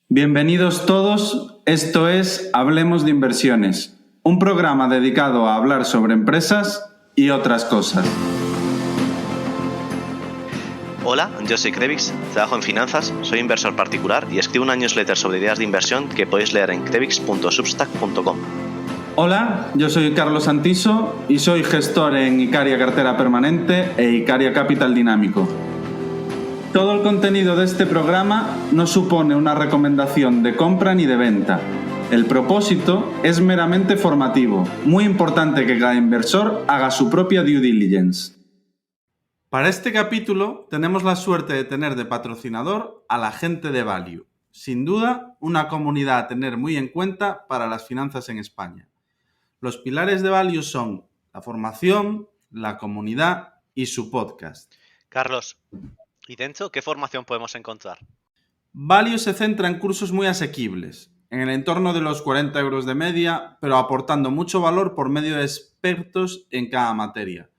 Bienvenidos todos, esto es Hablemos de Inversiones, un programa dedicado a hablar sobre empresas y otras cosas. Hola, yo soy Krevix, trabajo en finanzas, soy inversor particular y escribo una newsletter sobre ideas de inversión que podéis leer en krevix.substack.com. Hola, yo soy Carlos Santiso y soy gestor en Icaria Cartera Permanente e Icaria Capital Dinámico. Todo el contenido de este programa no supone una recomendación de compra ni de venta. El propósito es meramente formativo. Muy importante que cada inversor haga su propia due diligence. Para este capítulo tenemos la suerte de tener de patrocinador a la gente de Value. Sin duda, una comunidad a tener muy en cuenta para las finanzas en España. Los pilares de Value son la formación, la comunidad y su podcast. Carlos, ¿y dentro qué formación podemos encontrar? Value se centra en cursos muy asequibles, en el entorno de los 40 euros de media, pero aportando mucho valor por medio de expertos en cada materia.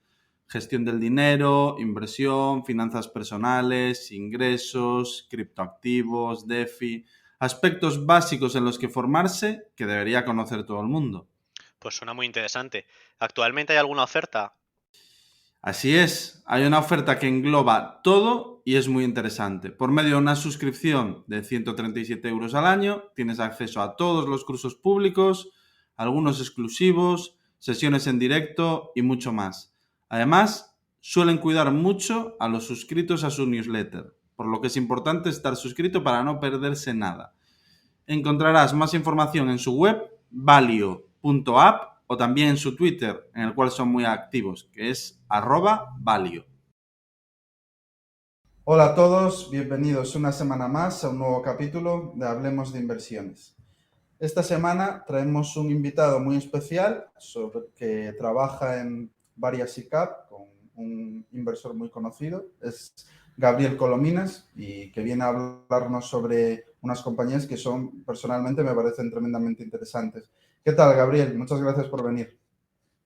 Gestión del dinero, inversión, finanzas personales, ingresos, criptoactivos, DeFi, aspectos básicos en los que formarse que debería conocer todo el mundo. Pues suena muy interesante. ¿Actualmente hay alguna oferta? Así es, hay una oferta que engloba todo y es muy interesante. Por medio de una suscripción de 137 euros al año, tienes acceso a todos los cursos públicos, algunos exclusivos, sesiones en directo y mucho más. Además, suelen cuidar mucho a los suscritos a su newsletter, por lo que es importante estar suscrito para no perderse nada. Encontrarás más información en su web, valio.app, o también en su Twitter, en el cual son muy activos, que es @valio. Hola a todos, bienvenidos una semana más a un nuevo capítulo de Hablemos de Inversiones. Esta semana traemos un invitado muy especial que trabaja en varias ICAP con un inversor muy conocido, es Gabriel Colominas, y que viene a hablarnos sobre unas compañías que personalmente me parecen tremendamente interesantes. ¿Qué tal, Gabriel? Muchas gracias por venir.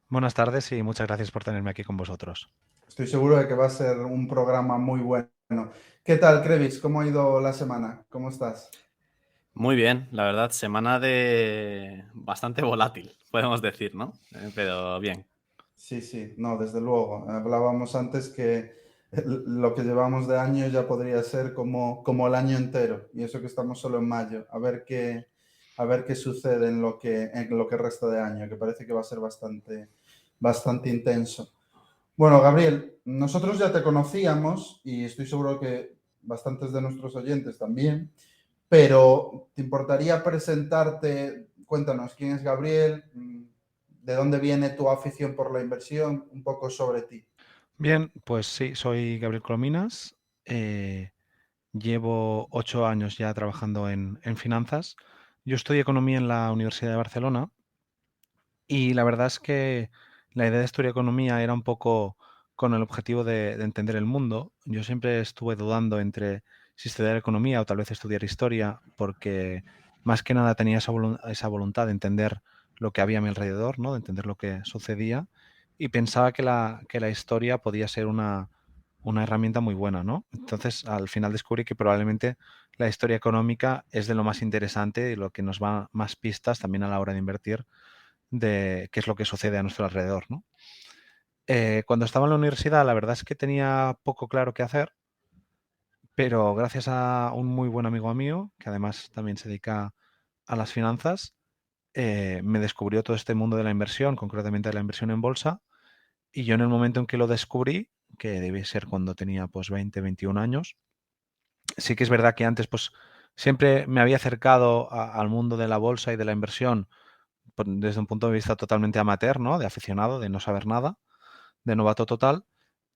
Buenas tardes y muchas gracias por tenerme aquí con vosotros. Estoy seguro de que va a ser un programa muy bueno. ¿Qué tal, Krevix? ¿Cómo ha ido la semana? ¿Cómo estás? Muy bien, la verdad, semana de bastante volátil, podemos decir, ¿no? Pero bien. Sí, no, desde luego. Hablábamos antes que lo que llevamos de año ya podría ser como el año entero, y eso que estamos solo en mayo. A ver qué sucede en lo que resta de año, que parece que va a ser bastante intenso. Bueno, Gabriel, nosotros ya te conocíamos y estoy seguro que bastantes de nuestros oyentes también, pero ¿te importaría presentarte? Cuéntanos quién es Gabriel, de dónde viene tu afición por la inversión, un poco sobre ti. Bien, pues sí, soy Gabriel Colominas. Llevo 8 años ya trabajando en finanzas. Yo estudié economía en la Universidad de Barcelona y la verdad es que la idea de estudiar economía era un poco con el objetivo de entender el mundo. Yo siempre estuve dudando entre si estudiar economía o tal vez estudiar historia, porque más que nada tenía esa voluntad de entender lo que había a mi alrededor, ¿no? De entender lo que sucedía, y pensaba que la historia podía ser una herramienta muy buena, ¿no? Entonces, al final descubrí que probablemente la historia económica es de lo más interesante y lo que nos da más pistas también a la hora de invertir de qué es lo que sucede a nuestro alrededor, ¿no? Cuando estaba en la universidad, la verdad es que tenía poco claro qué hacer, pero gracias a un muy buen amigo mío, que además también se dedica a las finanzas, me descubrió todo este mundo de la inversión, concretamente de la inversión en bolsa, y yo en el momento en que lo descubrí, que debe ser cuando tenía pues 20, 21 años, sí que es verdad que antes pues siempre me había acercado al mundo de la bolsa y de la inversión desde un punto de vista totalmente amateur, ¿no? De aficionado, de no saber nada, de novato total.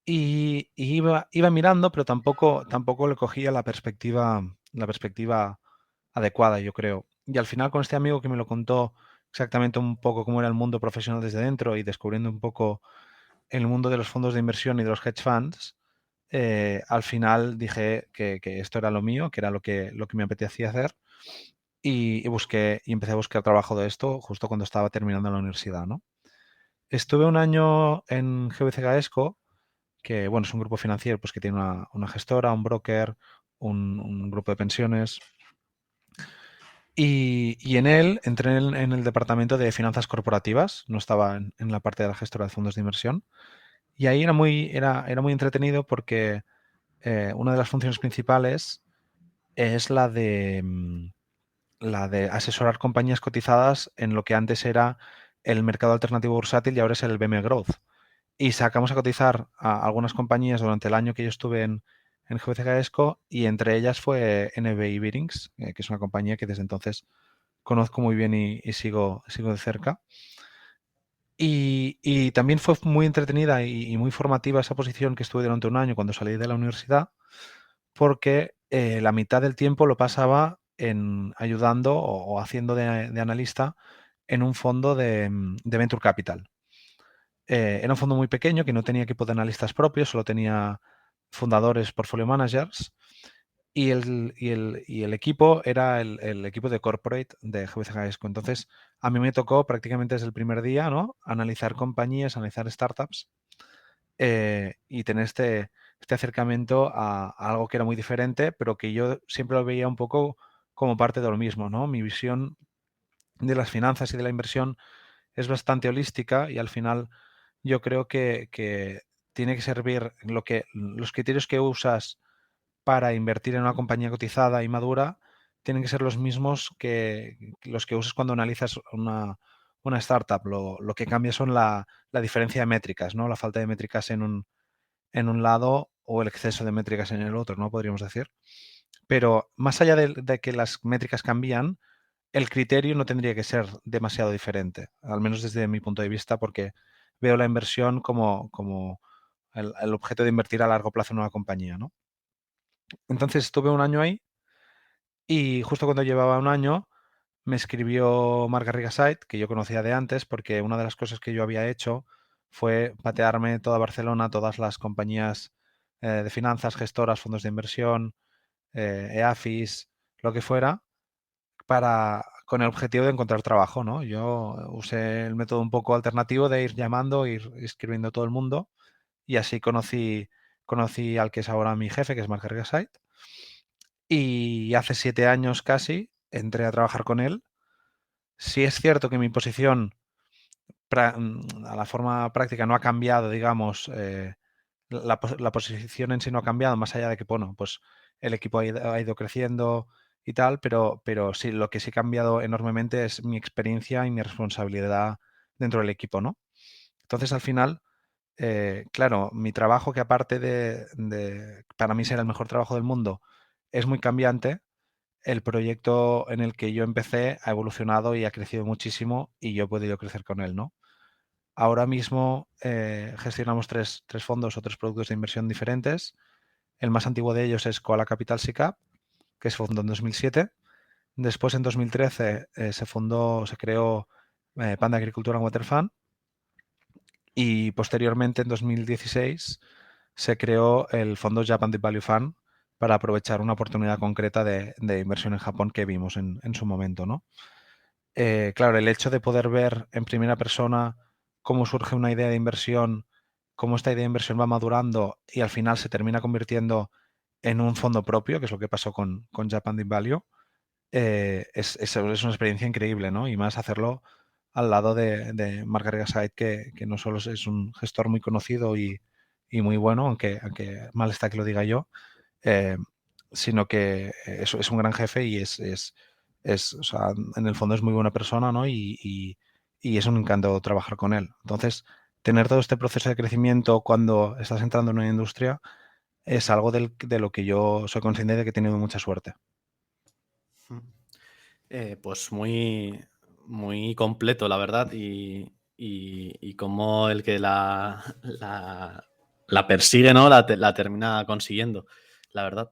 Y iba mirando, pero tampoco le cogía la perspectiva adecuada, yo creo. Y al final con este amigo que me lo contó exactamente un poco cómo era el mundo profesional desde dentro y descubriendo un poco el mundo de los fondos de inversión y de los hedge funds, al final dije que esto era lo mío, que era lo que me apetecía hacer, y empecé a buscar trabajo de esto justo cuando estaba terminando la universidad, ¿no? Estuve un año en GVC Gaesco, que bueno, es un grupo financiero pues, que tiene una gestora, un broker, un grupo de pensiones. Y en él entré en el departamento de finanzas corporativas, no estaba en la parte de la gestora de fondos de inversión. Y ahí era muy entretenido porque una de las funciones principales es la de asesorar compañías cotizadas en lo que antes era el mercado alternativo bursátil y ahora es el BM Growth. Y sacamos a cotizar a algunas compañías durante el año que yo estuve en GBC Gaesco y entre ellas fue NBI Bearings, que es una compañía que desde entonces conozco muy bien y sigo de cerca. Y también fue muy entretenida y muy formativa esa posición que estuve durante un año cuando salí de la universidad, porque la mitad del tiempo lo pasaba en ayudando o haciendo de analista en un fondo de Venture Capital. Era un fondo muy pequeño que no tenía equipo de analistas propios, solo tenía fundadores, portfolio managers, y el equipo era el equipo de corporate de GBC Gaesco. Entonces, a mí me tocó prácticamente desde el primer día, ¿no? Analizar compañías, analizar startups y tener este acercamiento a algo que era muy diferente, pero que yo siempre lo veía un poco como parte de lo mismo, ¿no? Mi visión de las finanzas y de la inversión es bastante holística y al final yo creo que tiene que servir los criterios que usas para invertir en una compañía cotizada y madura tienen que ser los mismos que los que usas cuando analizas una startup. Lo que cambia son la diferencia de métricas, ¿no? La falta de métricas en un lado o el exceso de métricas en el otro, ¿no? Podríamos decir. Pero más allá de que las métricas cambian, el criterio no tendría que ser demasiado diferente, al menos desde mi punto de vista, porque veo la inversión como el objeto de invertir a largo plazo en una compañía, ¿no? Entonces estuve un año ahí y justo cuando llevaba un año me escribió Marc Garrigasait, que yo conocía de antes, porque una de las cosas que yo había hecho fue patearme toda Barcelona, todas las compañías de finanzas, gestoras, fondos de inversión, EAFIS, lo que fuera, con el objetivo de encontrar trabajo, ¿no? Yo usé el método un poco alternativo de ir llamando, ir escribiendo a todo el mundo y así conocí al que es ahora mi jefe, que es Marc Garrigasait, y hace 7 años casi entré a trabajar con él. Sí es cierto que mi posición a la forma práctica no ha cambiado, digamos, la posición en sí no ha cambiado, más allá de que, bueno, pues el equipo ha ido creciendo y tal, pero sí, lo que sí ha cambiado enormemente es mi experiencia y mi responsabilidad dentro del equipo, ¿no? Entonces, al final, claro, mi trabajo, que aparte para mí ser el mejor trabajo del mundo, es muy cambiante. El proyecto en el que yo empecé ha evolucionado y ha crecido muchísimo y yo he podido crecer con él, ¿no? Ahora mismo gestionamos tres fondos o tres productos de inversión diferentes. El más antiguo de ellos es Koala Capital SICAV, que se fundó en 2007. Después, en 2013, se creó Panda Agricultura Water Fund. Y posteriormente, en 2016, se creó el fondo Japan Deep Value Fund para aprovechar una oportunidad concreta de inversión en Japón que vimos en su momento, ¿no? Claro, el hecho de poder ver en primera persona cómo surge una idea de inversión, cómo esta idea de inversión va madurando y al final se termina convirtiendo en un fondo propio, que es lo que pasó con Japan Deep Value, es una experiencia increíble, ¿no? Y más hacerlo al lado de Marc Garrigasait, que no solo es un gestor muy conocido y muy bueno, aunque mal está que lo diga yo, eh, sino que es un gran jefe y o sea, en el fondo es muy buena persona, ¿no? Y es un encanto trabajar con él. Entonces, tener todo este proceso de crecimiento cuando estás entrando en una industria es algo de lo que yo soy consciente de que he tenido mucha suerte. Pues muy, muy completo, la verdad, y como el que la persigue, ¿no? La termina consiguiendo, la verdad.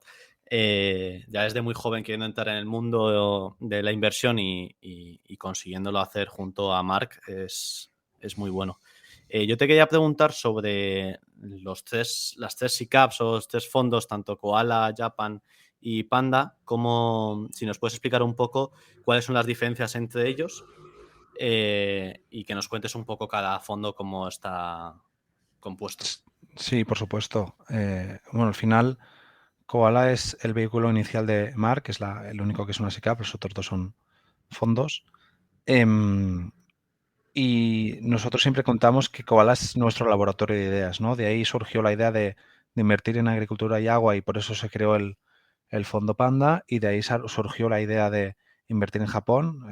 Ya desde muy joven queriendo entrar en el mundo de la inversión y consiguiéndolo hacer junto a Marc es muy bueno. Yo te quería preguntar sobre las tres SICAVs o los tres fondos, tanto Koala, Japan y Panda, si nos puedes explicar un poco cuáles son las diferencias entre ellos y que nos cuentes un poco cada fondo cómo está compuesto. Sí, por supuesto. Bueno, al final, Koala es el vehículo inicial de Marc, es el único que es una SICAV, los otros dos son fondos. Y nosotros siempre contamos que Koala es nuestro laboratorio de ideas, ¿no? De ahí surgió la idea de invertir en agricultura y agua y por eso se creó el fondo Panda y de ahí surgió la idea de invertir en Japón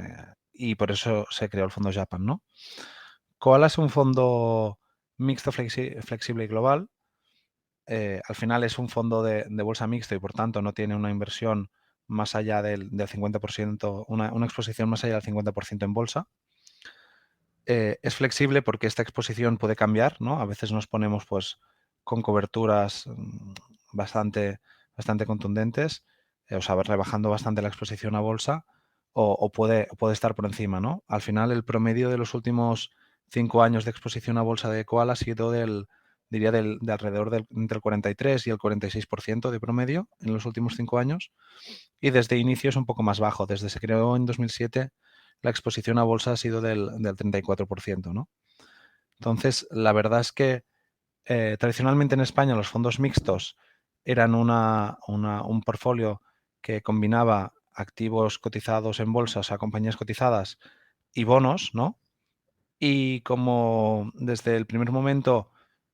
y por eso se creó el fondo Japan, ¿no? Koala es un fondo mixto, flexible y global. Al final es un fondo de bolsa mixto y por tanto no tiene una inversión más allá del 50%, una exposición más allá del 50% en bolsa. Es flexible porque esta exposición puede cambiar, ¿no? A veces nos ponemos pues con coberturas bastante contundentes, o sea, rebajando bastante la exposición a bolsa o puede estar por encima, ¿no? Al final el promedio de los últimos 5 años de exposición a bolsa de Koala ha sido de alrededor entre el 43 y el 46% de promedio en los últimos 5 años y desde inicio es un poco más bajo. Desde se creó en 2007 la exposición a bolsa ha sido del 34%, ¿no? Entonces, la verdad es que tradicionalmente en España los fondos mixtos eran un portfolio que combinaba activos cotizados en bolsa, o sea, compañías cotizadas y bonos, ¿no? Y como desde el primer momento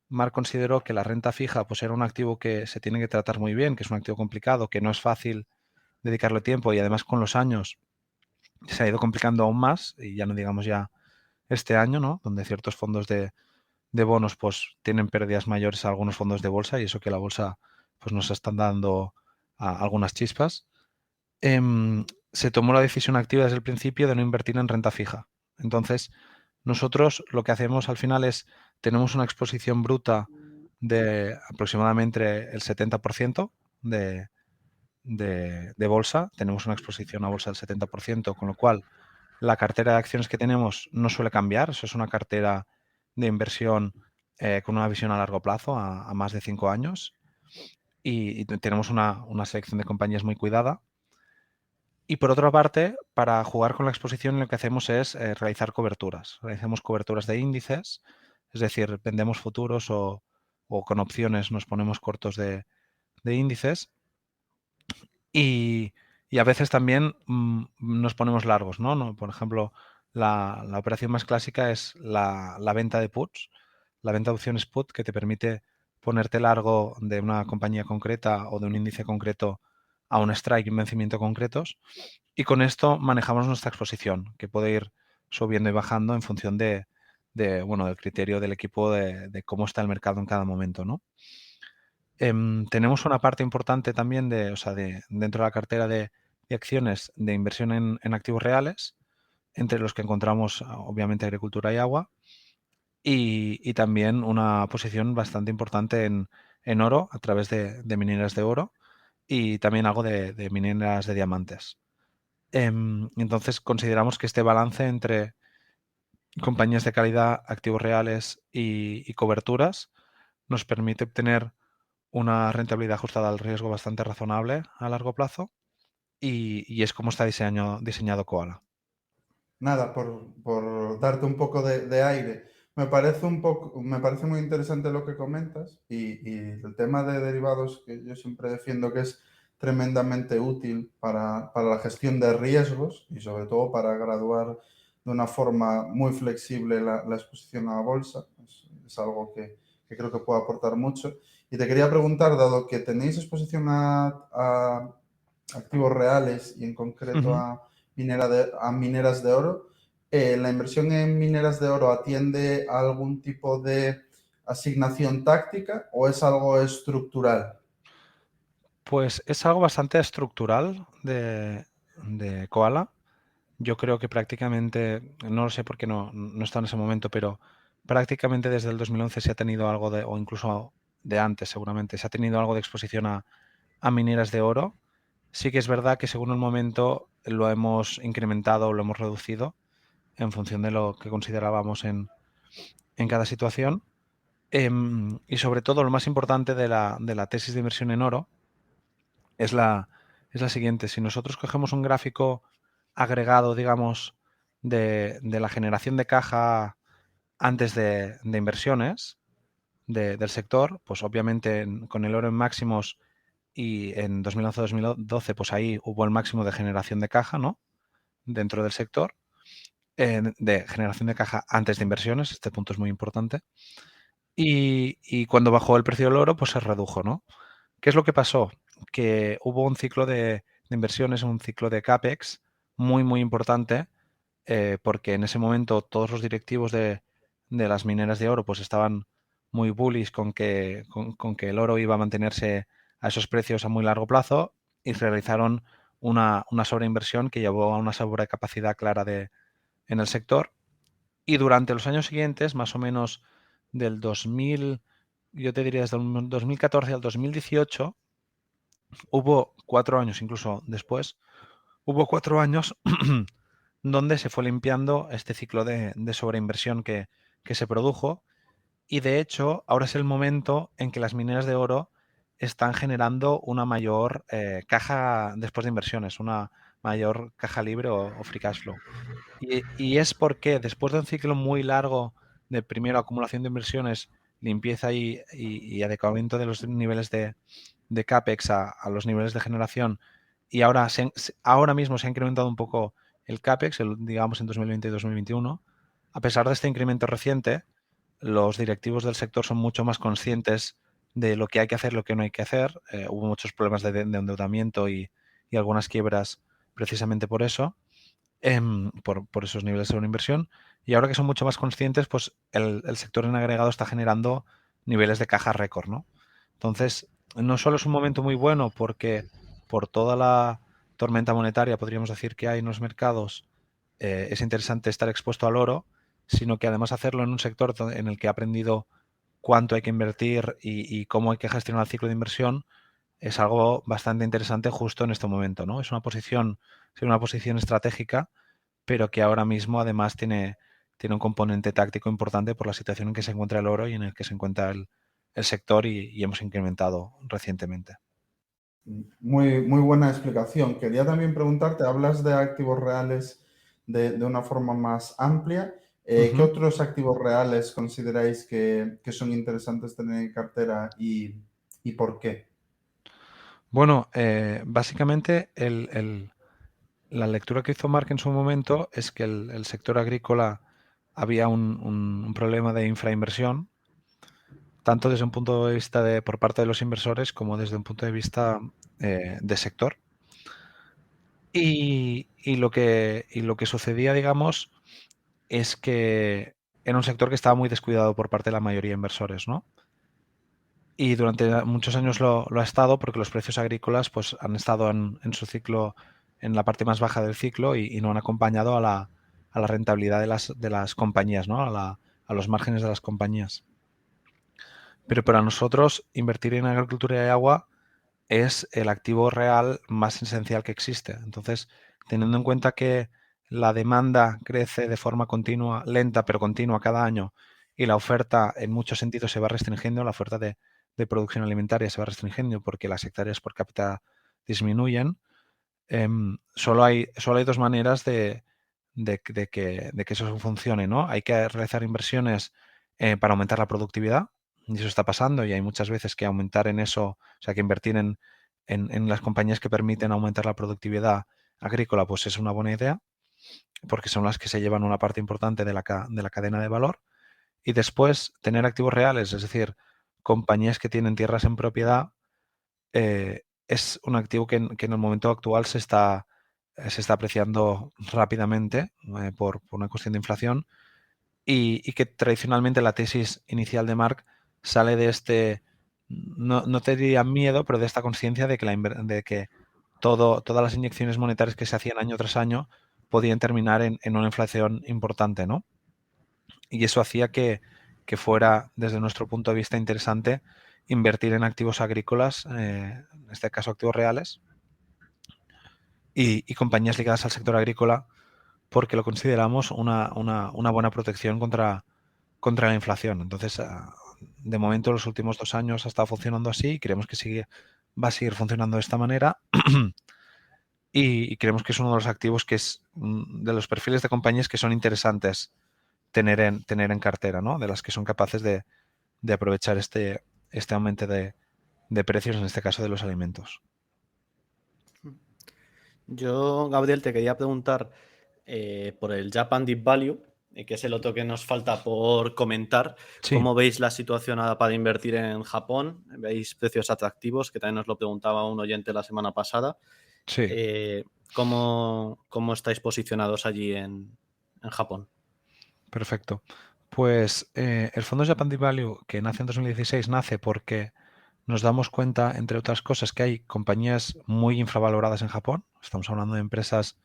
Marc consideró que la renta fija pues era un activo que se tiene que tratar muy bien, que es un activo complicado, que no es fácil dedicarle tiempo y además con los años se ha ido complicando aún más y ya no digamos ya este año, ¿no? Donde ciertos fondos de bonos pues tienen pérdidas mayores a algunos fondos de bolsa y eso que la bolsa pues nos están dando algunas chispas. Se tomó la decisión activa desde el principio de no invertir en renta fija. Entonces, nosotros lo que hacemos al final es, tenemos una exposición bruta de aproximadamente el 70% de bolsa, tenemos una exposición a bolsa del 70%, con lo cual la cartera de acciones que tenemos no suele cambiar, eso es una cartera de inversión con una visión a largo plazo, a más de 5 años, y tenemos una selección de compañías muy cuidada. Y por otra parte, para jugar con la exposición lo que hacemos es realizar coberturas. Realizamos coberturas de índices, es decir, vendemos futuros o con opciones nos ponemos cortos de índices y a veces también nos ponemos largos, ¿no? Por ejemplo, la operación más clásica es la venta de puts, la venta de opciones put que te permite ponerte largo de una compañía concreta o de un índice concreto a un strike y un vencimiento concretos. Y con esto manejamos nuestra exposición, que puede ir subiendo y bajando en función bueno, del criterio del equipo de cómo está el mercado en cada momento, ¿no? Tenemos una parte importante también o sea, dentro de la cartera de acciones de inversión en activos reales, entre los que encontramos obviamente agricultura y agua, y también una posición bastante importante en oro a través de mineras de oro y también algo de mineras de diamantes. Entonces consideramos que este balance entre compañías de calidad, activos reales y coberturas nos permite obtener una rentabilidad ajustada al riesgo bastante razonable a largo plazo y es como está diseñado Koala. Nada, por darte un poco de aire. Me parece muy interesante lo que comentas y el tema de derivados que yo siempre defiendo que es tremendamente útil para la gestión de riesgos y sobre todo para graduar de una forma muy flexible la exposición a la bolsa. Es algo que creo que puede aportar mucho. Y te quería preguntar, dado que tenéis exposición a activos reales y en concreto a mineras de oro, ¿la inversión en mineras de oro atiende a algún tipo de asignación táctica o es algo estructural? Pues es algo bastante estructural de Koala. Yo creo que prácticamente, no lo sé porque no está en ese momento, pero prácticamente desde el 2011 se ha tenido algo o incluso de antes seguramente, se ha tenido algo de exposición a mineras de oro. Sí que es verdad que según el momento lo hemos incrementado o lo hemos reducido en función de lo que considerábamos en cada situación. Y sobre todo lo más importante de la tesis de inversión en oro es la siguiente. Si nosotros cogemos un gráfico agregado, digamos, de la generación de caja antes de inversiones del sector, pues obviamente con el oro en máximos y en 2011-2012, pues ahí hubo el máximo de generación de caja, ¿no? dentro del sector, de generación de caja antes de inversiones. Este punto es muy importante. Y cuando bajó el precio del oro, pues se redujo, ¿no? ¿Qué es lo que pasó? Que hubo un ciclo de inversiones, un ciclo de CAPEX muy, muy importante, porque en ese momento todos los directivos de las mineras de oro pues estaban muy bullish con que el oro iba a mantenerse a esos precios a muy largo plazo y realizaron una sobreinversión que llevó a una sobrecapacidad clara en el sector. Y durante los años siguientes, más o menos del 2000, yo te diría desde el 2014 al 2018, hubo 4 años, incluso después, hubo 4 años donde se fue limpiando este ciclo de sobreinversión que se produjo. Y de hecho, ahora es el momento en que las mineras de oro están generando una mayor caja después de inversiones, una mayor caja libre o free cash flow. Y es porque después de un ciclo muy largo de primero acumulación de inversiones, limpieza y adecuamiento de los niveles de CAPEX a los niveles de generación, y ahora mismo se ha incrementado un poco el CAPEX, digamos en 2020 y 2021, a pesar de este incremento reciente, los directivos del sector son mucho más conscientes de lo que hay que hacer, lo que no hay que hacer. Hubo muchos problemas de endeudamiento y algunas quiebras precisamente por eso, por esos niveles de sobreinversión. Y ahora que son mucho más conscientes, pues el sector en agregado está generando niveles de caja récord, ¿no? Entonces, no solo es un momento muy bueno porque por toda la tormenta monetaria, podríamos decir, que hay en los mercados, es interesante estar expuesto al oro, sino que además hacerlo en un sector en el que he aprendido cuánto hay que invertir y cómo hay que gestionar el ciclo de inversión, es algo bastante interesante justo en este momento, ¿no? Es una posición estratégica, pero que ahora mismo además tiene un componente táctico importante por la situación en que se encuentra el oro y en el que se encuentra el sector y hemos incrementado recientemente. Muy, muy buena explicación. Quería también preguntarte, hablas de activos reales de una forma más amplia. ¿Qué otros activos reales consideráis que son interesantes tener en cartera y por qué? Bueno, básicamente la lectura que hizo Mark en su momento es que el sector agrícola había un problema de infrainversión, tanto desde un punto de vista por parte de los inversores como desde un punto de vista de sector. Y lo que sucedía, digamos, es que era un sector que estaba muy descuidado por parte de la mayoría de inversores, ¿no? Y durante muchos años lo ha estado porque los precios agrícolas pues, han estado en su ciclo, en la parte más baja del ciclo y no han acompañado a la rentabilidad de las compañías, ¿no? A los márgenes de las compañías. Pero para nosotros invertir en agricultura y agua es el activo real más esencial que existe. Entonces, teniendo en cuenta que la demanda crece de forma continua, lenta pero continua cada año, y la oferta en muchos sentidos se va restringiendo, la oferta de producción alimentaria se va restringiendo porque las hectáreas por cápita disminuyen, solo hay 2 maneras de que eso funcione, ¿no? Hay que realizar inversiones para aumentar la productividad, y eso está pasando, y hay muchas veces que aumentar en eso, o sea, que invertir en las compañías que permiten aumentar la productividad agrícola, pues es una buena idea, porque son las que se llevan una parte importante de la cadena de valor. Y después, tener activos reales, es decir, compañías que tienen tierras en propiedad, es un activo que en el momento actual se está apreciando rápidamente por una cuestión de inflación, y que tradicionalmente la tesis inicial de Mark sale de no te diría miedo, pero de esta conciencia de que todas las inyecciones monetarias que se hacían año tras año podían terminar en una inflación importante, ¿no? Y eso hacía que fuera, desde nuestro punto de vista, interesante invertir en activos agrícolas, en este caso activos reales, y compañías ligadas al sector agrícola, porque lo consideramos una buena protección contra la inflación. Entonces, de momento, los últimos 2 años ha estado funcionando así y creemos que va a seguir funcionando de esta manera. Y creemos que es uno de los activos que es de los perfiles de compañías que son interesantes tener en cartera, ¿no? De las que son capaces de aprovechar este aumento de precios, en este caso de los alimentos. Yo, Gabriel, te quería preguntar por el Japan Deep Value, que es el otro que nos falta por comentar. Sí, ¿Cómo veis la situación ahora para invertir en Japón? ¿Veis precios atractivos? Que también nos lo preguntaba un oyente la semana pasada. sí, ¿Cómo estáis posicionados allí en Japón? perfecto. Pues el fondo Japan Deep Value, que nace en 2016, nace porque nos damos cuenta, entre otras cosas, que hay compañías muy infravaloradas en Japón. Estamos hablando de empresas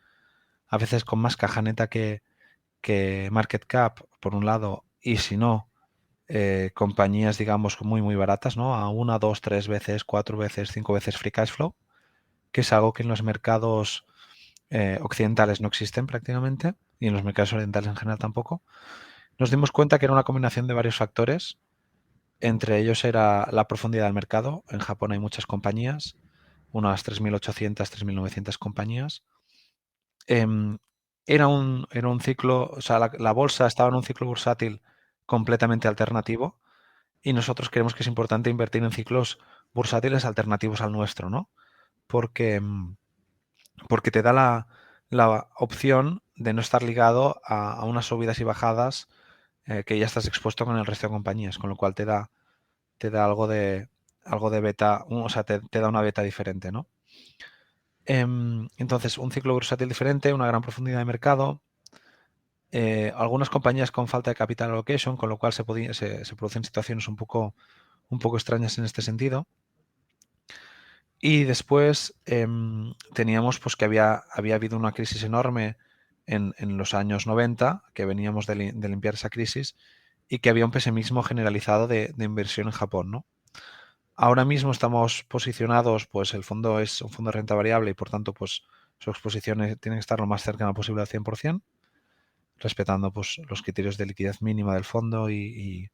a veces con más caja neta que market cap, por un lado, y si no, compañías, digamos, muy, muy baratas, ¿no? A 1, 2, 3 veces, 4 veces, 5 veces free cash flow, que es algo que en los mercados occidentales no existen prácticamente, y en los mercados orientales en general tampoco. Nos dimos cuenta que era una combinación de varios factores. Entre ellos era la profundidad del mercado. En Japón hay muchas compañías, unas 3.800, 3.900 compañías. Era un ciclo, o sea, la bolsa estaba en un ciclo bursátil completamente alternativo y nosotros creemos que es importante invertir en ciclos bursátiles alternativos al nuestro, ¿no? Porque, porque te da la opción de no estar ligado a unas subidas y bajadas que ya estás expuesto con el resto de compañías, con lo cual te da algo de beta, o sea, te da una beta diferente, ¿no? Entonces, un ciclo bursátil diferente, una gran profundidad de mercado, algunas compañías con falta de capital allocation, con lo cual se producen situaciones un poco extrañas en este sentido. Y después teníamos pues que había habido una crisis enorme en los años 90, que veníamos de limpiar esa crisis, y que había un pesimismo generalizado de inversión en Japón, ¿no? Ahora mismo estamos posicionados, pues el fondo es un fondo de renta variable y por tanto pues su exposición tiene que estar lo más cercana posible al 100%, respetando pues los criterios de liquidez mínima del fondo y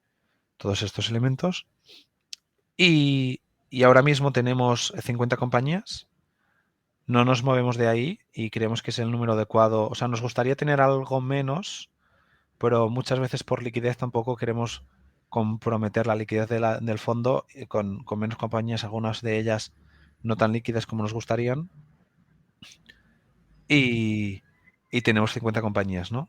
todos estos elementos. Y ahora mismo tenemos 50 compañías, no nos movemos de ahí y creemos que es el número adecuado. O sea, nos gustaría tener algo menos, pero muchas veces por liquidez tampoco queremos comprometer la liquidez del fondo con menos compañías, algunas de ellas no tan líquidas como nos gustarían. Y, y tenemos 50 compañías, ¿no?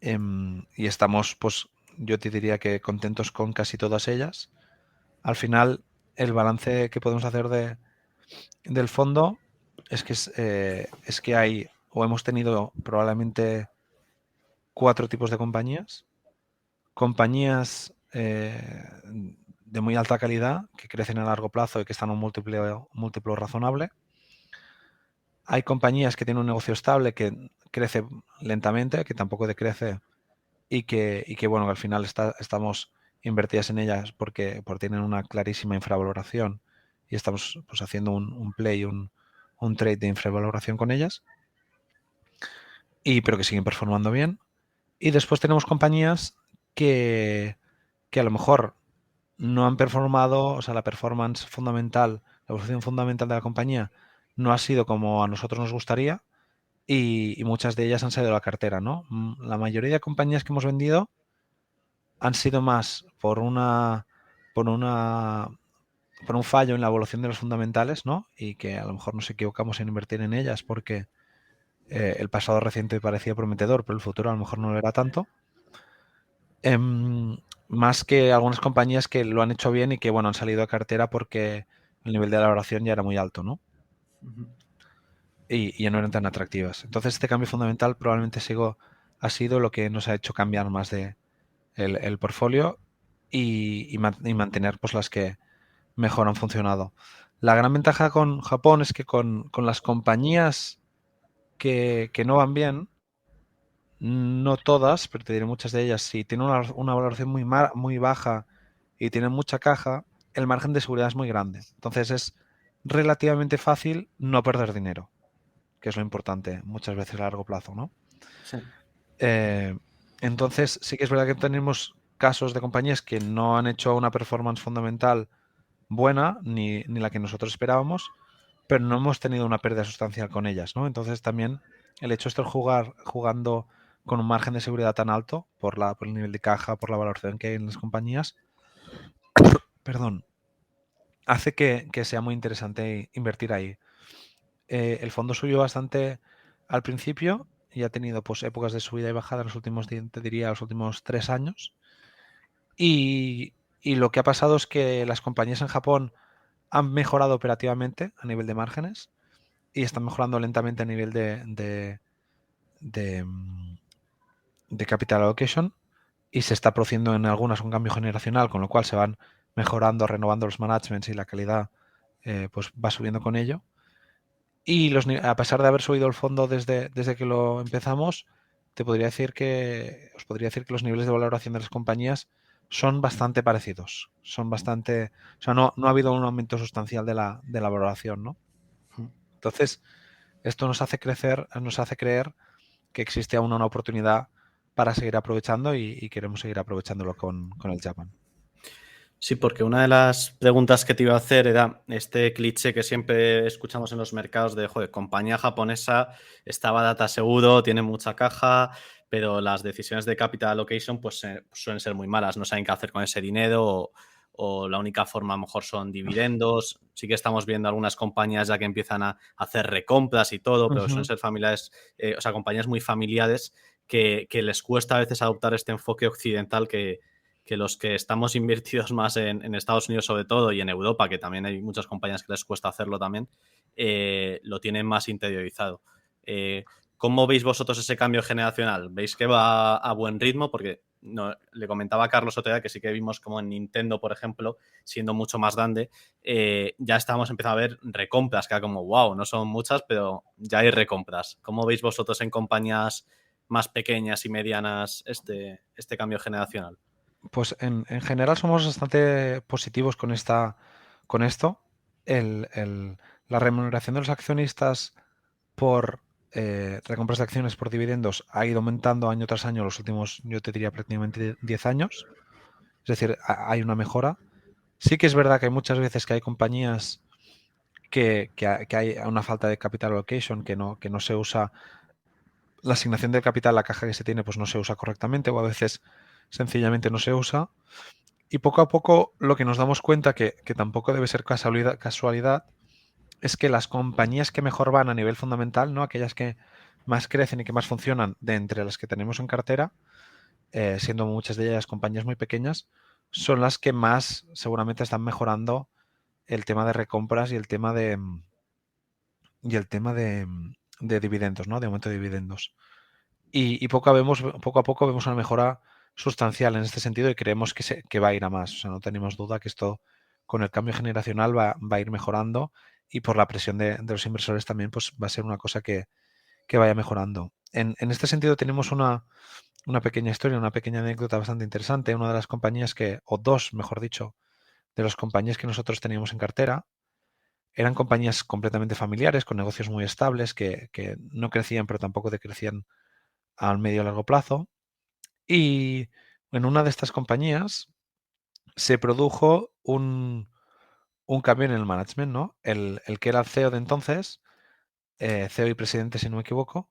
Y estamos, pues, yo te diría que contentos con casi todas ellas. Al final, el balance que podemos hacer del fondo es que hay, o hemos tenido probablemente 4 tipos de compañías. Compañías de muy alta calidad que crecen a largo plazo y que están a un múltiplo razonable. Hay compañías que tienen un negocio estable que crece lentamente, que tampoco decrece y que bueno, que al final estamos invertidas en ellas porque tienen una clarísima infravaloración y estamos pues haciendo un play, un trade de infravaloración con ellas, pero que siguen performando bien. Y después tenemos compañías que a lo mejor no han performado, o sea, la performance fundamental, la evolución fundamental de la compañía no ha sido como a nosotros nos gustaría y muchas de ellas han salido de la cartera, ¿no? La mayoría de compañías que hemos vendido han sido más por un fallo en la evolución de los fundamentales, ¿no? Y que a lo mejor nos equivocamos en invertir en ellas porque el pasado reciente parecía prometedor, pero el futuro a lo mejor no lo era tanto. Más que algunas compañías que lo han hecho bien y que, bueno, han salido a cartera porque el nivel de elaboración ya era muy alto, ¿no? Y ya no eran tan atractivas. Entonces, este cambio fundamental probablemente ha sido lo que nos ha hecho cambiar más de el portfolio y mantener pues las que mejor han funcionado. La gran ventaja con Japón es que con las compañías que no van bien, no todas, pero te diré muchas de ellas, si tienen una valoración muy baja y tienen mucha caja, el margen de seguridad es muy grande. Entonces es relativamente fácil no perder dinero, que es lo importante muchas veces a largo plazo, ¿no? Sí. Entonces sí que es verdad que tenemos casos de compañías que no han hecho una performance fundamental buena, ni la que nosotros esperábamos, pero no hemos tenido una pérdida sustancial con ellas, ¿no? Entonces también el hecho de estar jugando con un margen de seguridad tan alto por el nivel de caja, por la valoración que hay en las compañías, perdón, hace que sea muy interesante invertir ahí. el fondo subió bastante al principio y ha tenido pues épocas de subida y bajada en los últimos, te diría, los últimos 3 años. Y lo que ha pasado es que las compañías en Japón han mejorado operativamente a nivel de márgenes y están mejorando lentamente a nivel de capital allocation, y se está produciendo en algunas un cambio generacional, con lo cual se van mejorando, renovando los managements y la calidad pues va subiendo con ello. Y a pesar de haber subido el fondo desde que lo empezamos, os podría decir que los niveles de valoración de las compañías son bastante parecidos. Son bastante. O sea, no ha habido un aumento sustancial de la valoración, ¿no? Entonces, esto nos hace creer que existe aún una oportunidad para seguir aprovechando y queremos seguir aprovechándolo con el Japan. Sí, porque una de las preguntas que te iba a hacer era este cliché que siempre escuchamos en los mercados de, joder, compañía japonesa, estaba data seguro, tiene mucha caja, pero las decisiones de capital allocation pues suelen ser muy malas, no saben qué hacer con ese dinero o la única forma a lo mejor son dividendos. Sí que estamos viendo algunas compañías ya que empiezan a hacer recompras y todo, pero suelen ser familiares, o sea, compañías muy familiares que les cuesta a veces adoptar este enfoque occidental que los que estamos invertidos más en Estados Unidos sobre todo y en Europa, que también hay muchas compañías que les cuesta hacerlo también, lo tienen más interiorizado. ¿Cómo veis vosotros ese cambio generacional? ¿Veis que va a buen ritmo? Porque le comentaba a Carlos otro día que sí que vimos como en Nintendo, por ejemplo, siendo mucho más grande, ya estábamos empezando a ver recompras, que era como, wow, no son muchas, pero ya hay recompras. ¿Cómo veis vosotros en compañías más pequeñas y medianas este cambio generacional? Pues en general somos bastante positivos con esto. La remuneración de los accionistas por recompras de acciones por dividendos ha ido aumentando año tras año los últimos, yo te diría, prácticamente 10 años. Es decir, hay una mejora. Sí que es verdad que hay muchas veces que hay compañías que hay una falta de capital allocation, que no se usa la asignación de capital, la caja que se tiene, pues no se usa correctamente, o a veces sencillamente no se usa. Y poco a poco lo que nos damos cuenta, que tampoco debe ser casualidad, es que las compañías que mejor van a nivel fundamental, ¿no? Aquellas que más crecen y que más funcionan de entre las que tenemos en cartera, siendo muchas de ellas compañías muy pequeñas, son las que más seguramente están mejorando el tema de recompras y el tema de dividendos, ¿no? De aumento de dividendos. Y poco a poco vemos una mejora sustancial en este sentido y creemos que va a ir a más. O sea, no tenemos duda que esto con el cambio generacional va a ir mejorando, y por la presión de los inversores también pues va a ser una cosa que vaya mejorando. En este sentido tenemos una pequeña historia, una pequeña anécdota bastante interesante. Una de las compañías o dos, mejor dicho, de las compañías que nosotros teníamos en cartera, eran compañías completamente familiares, con negocios muy estables, que no crecían pero tampoco decrecían al medio o largo plazo. Y en una de estas compañías se produjo un cambio en el management, ¿no? El que era el CEO de entonces, CEO y presidente, si no me equivoco,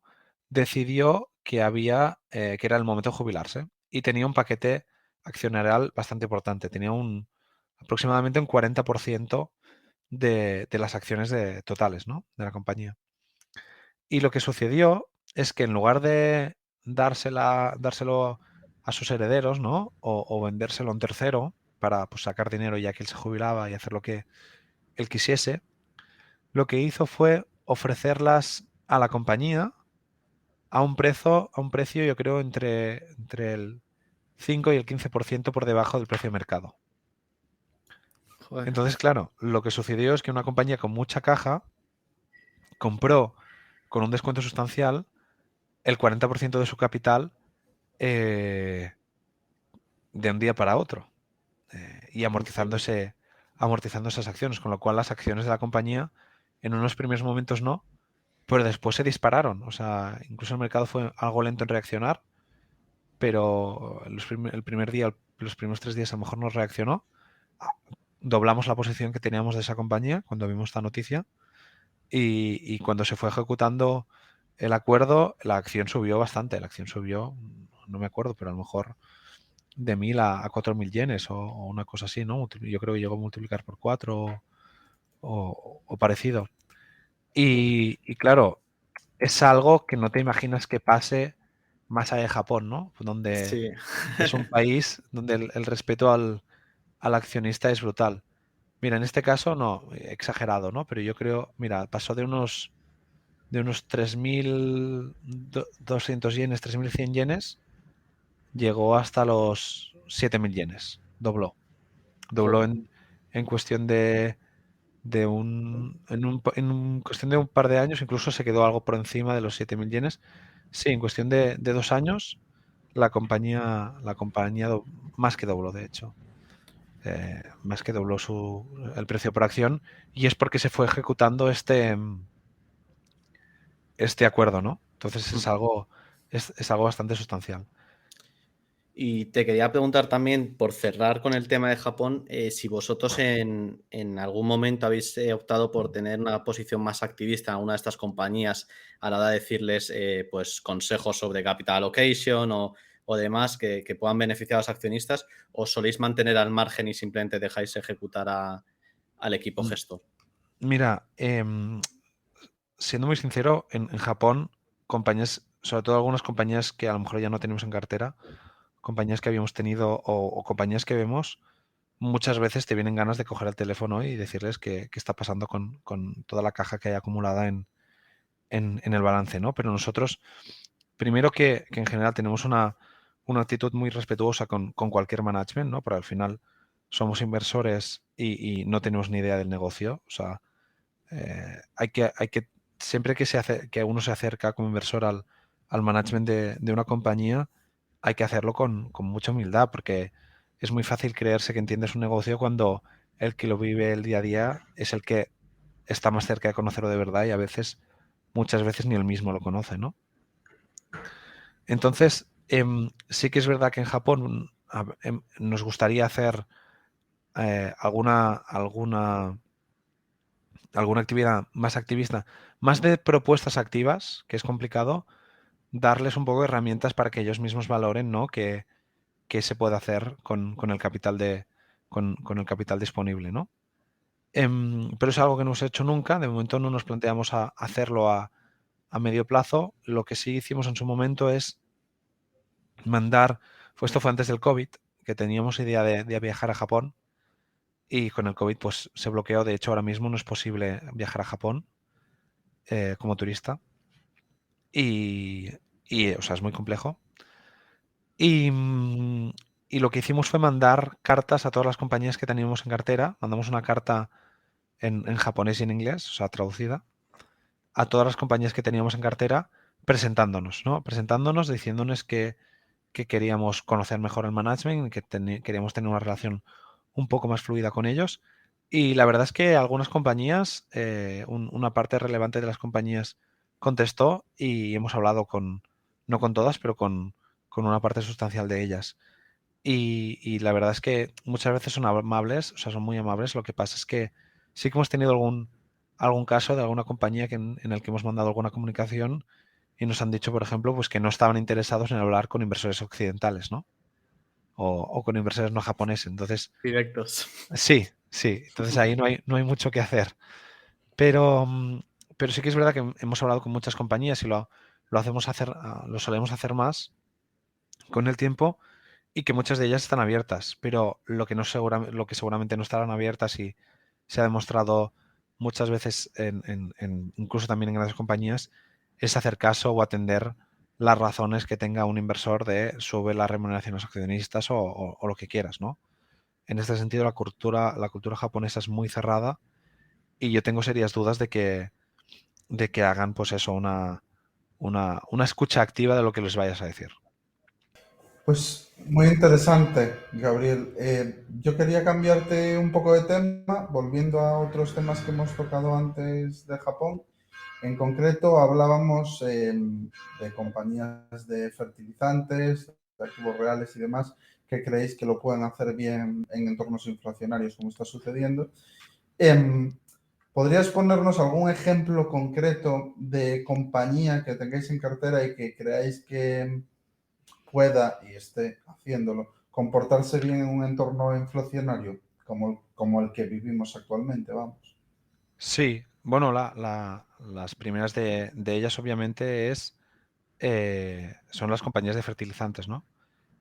decidió que era el momento de jubilarse, y tenía un paquete accionarial bastante importante. Tenía aproximadamente un 40% de las acciones totales, ¿no? De la compañía. Y lo que sucedió es que en lugar de dárselo a sus herederos, ¿no? O vendérselo a un tercero para pues, sacar dinero ya que él se jubilaba y hacer lo que él quisiese, lo que hizo fue ofrecerlas a la compañía a un precio, yo creo, entre el 5 y el 15% por debajo del precio de mercado. Joder. Entonces, claro, lo que sucedió es que una compañía con mucha caja compró con un descuento sustancial el 40% de su capital de un día para otro, y amortizando esas acciones, con lo cual las acciones de la compañía en unos primeros momentos no, pero después se dispararon. O sea, incluso el mercado fue algo lento en reaccionar, pero el primer día, los primeros 3 días a lo mejor no reaccionó. Doblamos la posición que teníamos de esa compañía cuando vimos esta noticia, y cuando se fue ejecutando el acuerdo, la acción subió bastante. La acción subió, no me acuerdo, pero a lo mejor de 1.000 a 4.000 yenes o una cosa así, ¿no? Yo creo que llegó a multiplicar por 4 o parecido. Y claro, es algo que no te imaginas que pase más allá de Japón, ¿no? Donde Sí. es un país donde el respeto al accionista es brutal. Mira, en este caso no, exagerado, ¿no? Pero yo creo, mira, pasó de unos 3.200 yenes, 3.100 yenes, llegó hasta los 7.000 yenes. Dobló. Dobló Joder. en cuestión cuestión de un par de años, incluso se quedó algo por encima de los 7.000 yenes. Sí, en cuestión de 2 años, la compañía más que dobló, de hecho. Más que dobló el precio por acción, y es porque se fue ejecutando este acuerdo, ¿no? Entonces es algo bastante sustancial. Y te quería preguntar también, por cerrar con el tema de Japón, si vosotros en algún momento habéis optado por tener una posición más activista en alguna de estas compañías a la hora de decirles pues consejos sobre capital allocation o demás que puedan beneficiar a los accionistas, o soléis mantener al margen y simplemente dejáis ejecutar al equipo Mm, gestor. Mira, siendo muy sincero, en Japón, compañías, sobre todo algunas compañías que a lo mejor ya no tenemos en cartera, compañías que habíamos tenido o compañías que vemos, muchas veces te vienen ganas de coger el teléfono y decirles qué está pasando con toda la caja que hay acumulada en el balance, ¿no? Pero nosotros, primero que en general tenemos una actitud muy respetuosa con cualquier management, ¿no? Pero al final somos inversores y no tenemos ni idea del negocio. O sea, hay que siempre que uno se acerca como inversor al management de una compañía, hay que hacerlo con mucha humildad, porque es muy fácil creerse que entiendes un negocio cuando el que lo vive el día a día es el que está más cerca de conocerlo de verdad, y muchas veces ni él mismo lo conoce, ¿no? Entonces, sí que es verdad que en Japón nos gustaría hacer alguna actividad más activista, más de propuestas activas, que es complicado, darles un poco de herramientas para que ellos mismos valoren, ¿no? qué se puede hacer con el capital disponible, ¿no? Pero es algo que no hemos hecho nunca. De momento no nos planteamos a hacerlo a medio plazo. Lo que sí hicimos en su momento es esto fue antes del COVID, que teníamos idea de viajar a Japón, y con el COVID pues se bloqueó. De hecho, ahora mismo no es posible viajar a Japón como turista, y, o sea, es muy complejo. Y, y lo que hicimos fue mandar cartas a todas las compañías que teníamos en cartera. Mandamos una carta en japonés y en inglés, o sea, traducida, a todas las compañías que teníamos en cartera, presentándonos, ¿no? Presentándonos, diciéndonos que queríamos conocer mejor el management, que queríamos tener una relación un poco más fluida con ellos. Y la verdad es que algunas compañías, una parte relevante de las compañías contestó, y hemos hablado no con todas, pero con una parte sustancial de ellas. Y la verdad es que muchas veces son amables, o sea, son muy amables. Lo que pasa es que sí que hemos tenido algún caso de alguna compañía en el que hemos mandado alguna comunicación y nos han dicho, por ejemplo, pues que no estaban interesados en hablar con inversores occidentales, ¿no? O con inversores no japoneses. Entonces, Directos. sí, sí. Entonces ahí no hay mucho que hacer. Pero, pero sí que es verdad que hemos hablado con muchas compañías y lo solemos hacer más con el tiempo, y que muchas de ellas están abiertas, pero lo que seguramente no estarán abiertas, y se ha demostrado muchas veces, incluso también en grandes compañías, es hacer caso o atender las razones que tenga un inversor de sube la remuneración a los accionistas o lo que quieras, ¿no? En este sentido, la cultura japonesa es muy cerrada, y yo tengo serias dudas de que hagan, pues eso, una escucha activa de lo que les vayas a decir. Pues muy interesante, Gabriel. Yo quería cambiarte un poco de tema, volviendo a otros temas que hemos tocado antes de Japón. En concreto, hablábamos de compañías de fertilizantes, de activos reales y demás, que creéis que lo pueden hacer bien en entornos inflacionarios, como está sucediendo. Em, ¿Podrías ponernos algún ejemplo concreto de compañía que tengáis en cartera y que creáis que pueda y esté haciéndolo comportarse bien en un entorno inflacionario como el que vivimos actualmente, vamos? Sí, Bueno, las primeras de ellas obviamente son las compañías de fertilizantes, ¿no?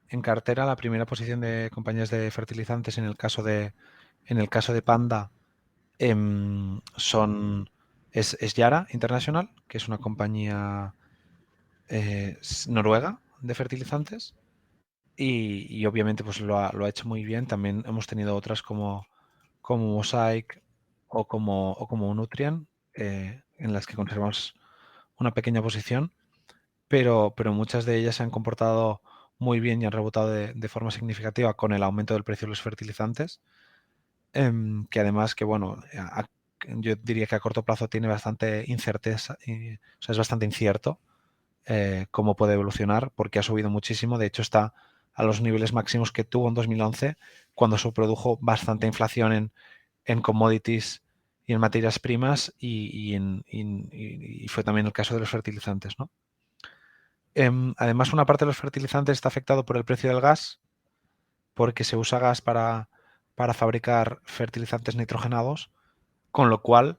En cartera, la primera posición de compañías de fertilizantes en el caso de Panda es Yara International, que es una compañía noruega de fertilizantes y obviamente pues lo ha hecho muy bien. También hemos tenido otras como Mosaic o como Nutrien, en las que conservamos una pequeña posición, pero muchas de ellas se han comportado muy bien y han rebotado de forma significativa con el aumento del precio de los fertilizantes, que además que bueno, yo diría que a corto plazo tiene bastante incerteza, o sea, es bastante incierto cómo puede evolucionar porque ha subido muchísimo. De hecho, está a los niveles máximos que tuvo en 2011, cuando se produjo bastante inflación en commodities y en materias primas y fue también el caso de los fertilizantes, ¿no? Además, una parte de los fertilizantes está afectado por el precio del gas, porque se usa gas para fabricar fertilizantes nitrogenados, con lo cual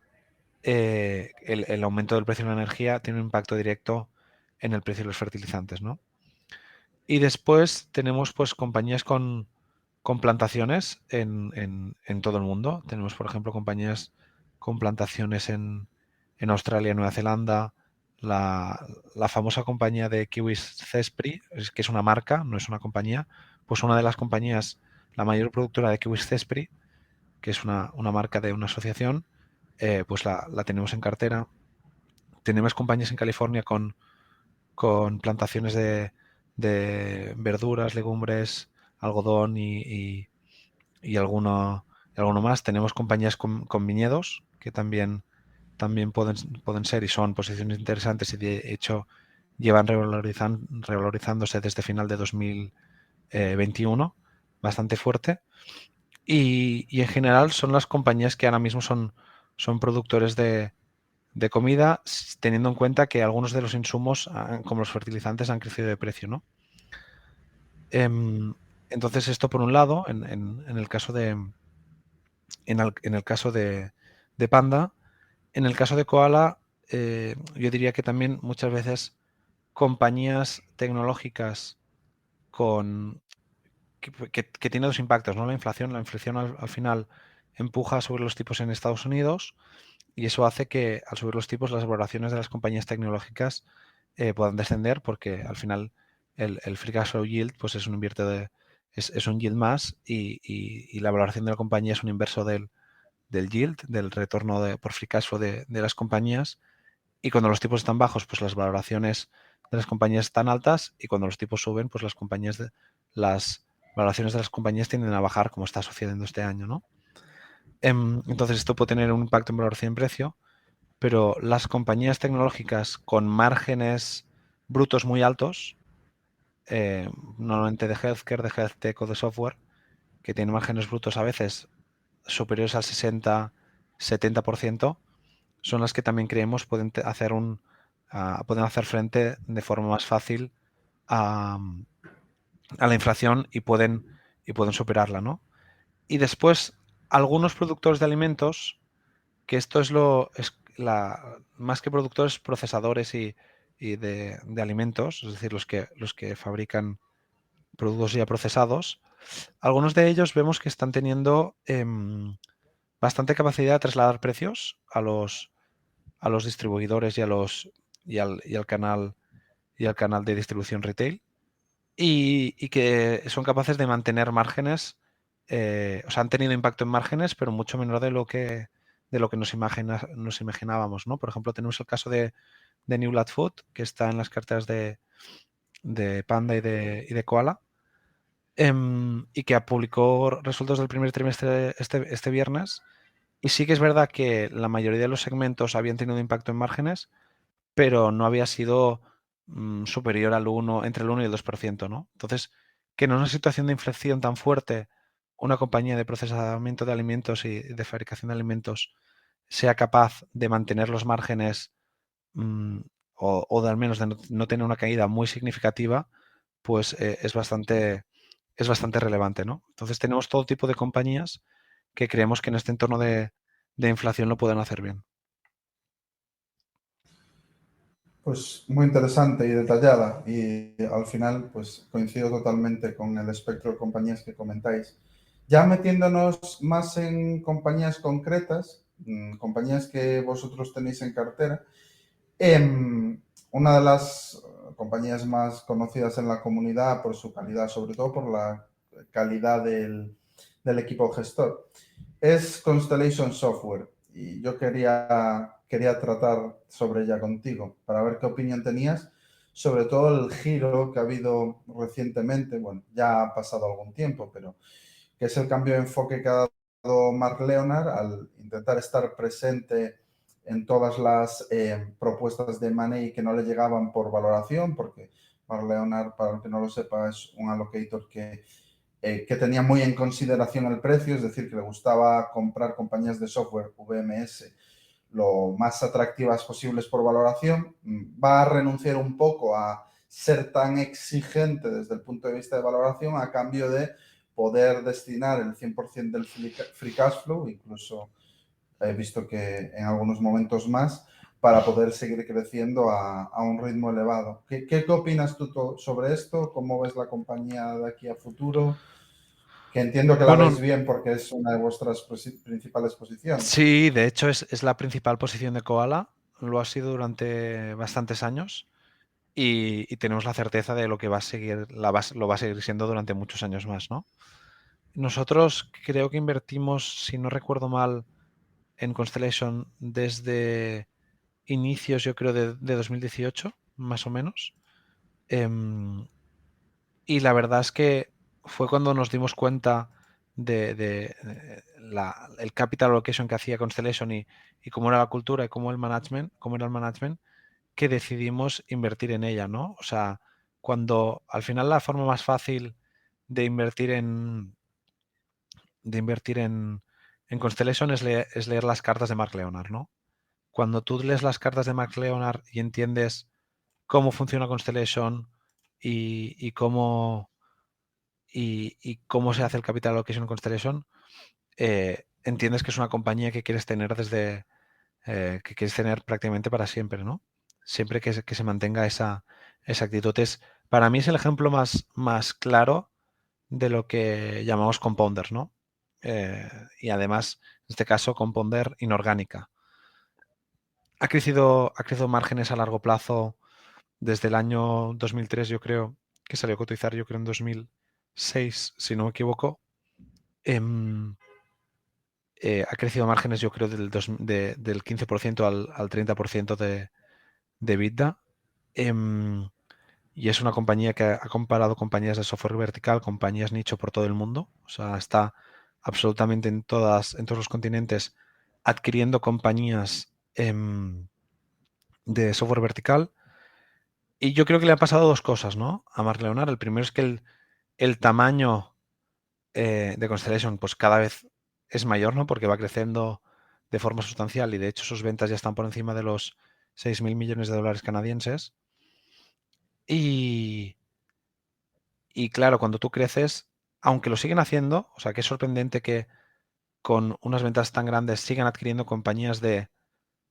el aumento del precio de la energía tiene un impacto directo en el precio de los fertilizantes, ¿no? Y después tenemos pues compañías con plantaciones en todo el mundo. Tenemos, por ejemplo, compañías con plantaciones en Australia, Nueva Zelanda, la famosa compañía de kiwis Cespri, que es una marca, no es una compañía, pues una de las compañías, la mayor productora de kiwis Cespri, que es una marca de una asociación, pues la tenemos en cartera. Tenemos compañías en California con plantaciones de verduras, legumbres, algodón y alguno más. Tenemos compañías con viñedos que también pueden ser y son posiciones interesantes y de hecho llevan revalorizándose desde final de 2021 bastante fuerte. Y en general son las compañías que ahora mismo son productores de comida, teniendo en cuenta que algunos de los insumos, como los fertilizantes, han crecido de precio, ¿no? Entonces, esto por un lado, en el caso de Panda. En el caso de Koala, yo diría que también muchas veces compañías tecnológicas con que tiene dos impactos, ¿no? La inflación al final empuja a subir los tipos en Estados Unidos y eso hace que al subir los tipos las valoraciones de las compañías tecnológicas puedan descender porque al final el free cash flow yield pues es es un yield más y la valoración de la compañía es un inverso del yield, del retorno por free cash flow de las compañías. Y cuando los tipos están bajos, pues las valoraciones de las compañías están altas y cuando los tipos suben, pues las valoraciones de las compañías tienden a bajar, como está sucediendo este año, ¿no? Entonces esto puede tener un impacto en valoración y precio, pero las compañías tecnológicas con márgenes brutos muy altos, normalmente de healthcare, de health tech o de software, que tienen márgenes brutos a veces superiores al 60-70%, son las que también creemos pueden hacer frente de forma más fácil a la inflación y pueden superarla, ¿no? Y después, algunos productores de alimentos, que esto más que productores, procesadores y de alimentos, es decir, los que fabrican productos ya procesados, algunos de ellos vemos que están teniendo bastante capacidad de trasladar precios a los distribuidores y al canal de distribución retail y que son capaces de mantener márgenes, o sea, han tenido impacto en márgenes, pero mucho menor de lo que nos imaginábamos, ¿no? Por ejemplo, tenemos el caso de New Blood Food, que está en las carteras de Panda y de Koala, y que publicó resultados del primer trimestre este viernes. Y sí que es verdad que la mayoría de los segmentos habían tenido impacto en márgenes, pero no había sido superior entre el 1 y el 2%, ¿no? Entonces, que en una situación de inflación tan fuerte, una compañía de procesamiento de alimentos y de fabricación de alimentos sea capaz de mantener los márgenes mm, o de al menos de no tener una caída muy significativa, pues es bastante relevante, ¿no? Entonces tenemos todo tipo de compañías que creemos que en este entorno de inflación lo pueden hacer bien. Pues muy interesante y detallada, y al final pues coincido totalmente con el espectro de compañías que comentáis. Ya metiéndonos más en compañías concretas, compañías que vosotros tenéis en cartera, una de las compañías más conocidas en la comunidad por su calidad, sobre todo por la calidad del equipo gestor, es Constellation Software. Y yo quería tratar sobre ella contigo para ver qué opinión tenías, sobre todo el giro que ha habido recientemente. Bueno, ya ha pasado algún tiempo, pero que es el cambio de enfoque que ha dado Mark Leonard al intentar estar presente en todas las propuestas de M&A que no le llegaban por valoración, porque Mark Leonard, para el que no lo sepa, es un allocator que tenía muy en consideración el precio, es decir, que le gustaba comprar compañías de software VMS lo más atractivas posibles por valoración. Va a renunciar un poco a ser tan exigente desde el punto de vista de valoración a cambio de poder destinar el 100% del free cash flow, incluso he visto que en algunos momentos más, para poder seguir creciendo a un ritmo elevado. ¿Qué opinas tú sobre esto? ¿Cómo ves la compañía de aquí a futuro? Que entiendo que la veis bien porque es una de vuestras principales posiciones. Sí, de hecho es la principal posición de Koala, lo ha sido durante bastantes años y tenemos la certeza de lo que va a seguir, lo va a seguir siendo durante muchos años más, ¿no? Nosotros creo que invertimos, si no recuerdo mal, en Constellation desde inicios, yo creo, de 2018, más o menos. Y la verdad es que fue cuando nos dimos cuenta de el capital allocation que hacía Constellation y cómo era la cultura y cómo era el management, que decidimos invertir en ella, ¿no? O sea, cuando al final la forma más fácil de invertir en Constellation es leer las cartas de Mark Leonard, ¿no? Cuando tú lees las cartas de Mark Leonard y entiendes cómo funciona Constellation y cómo se hace el capital allocation en Constellation, entiendes que es una compañía que quieres tener que quieres tener prácticamente para siempre, ¿no? Siempre que se mantenga esa actitud. Para mí es el ejemplo más claro de lo que llamamos compounder, ¿no? Y además, en este caso, compounder inorgánica. Ha crecido márgenes a largo plazo desde el año 2003, yo creo, que salió a cotizar, yo creo, en 2006, si no me equivoco. Ha crecido márgenes, yo creo, del 15% al 30% de EBITDA. Y es una compañía que ha comparado compañías de software vertical, compañías nicho por todo el mundo. O sea, está absolutamente en todos los continentes adquiriendo compañías de software vertical. Y yo creo que le han pasado dos cosas, ¿no? A Mark Leonard. El primero es que el tamaño de Constellation pues cada vez es mayor, ¿no? Porque va creciendo de forma sustancial y de hecho sus ventas ya están por encima de los 6.000 millones de dólares canadienses. Y claro, cuando tú creces, aunque lo siguen haciendo, o sea que es sorprendente que con unas ventas tan grandes sigan adquiriendo compañías de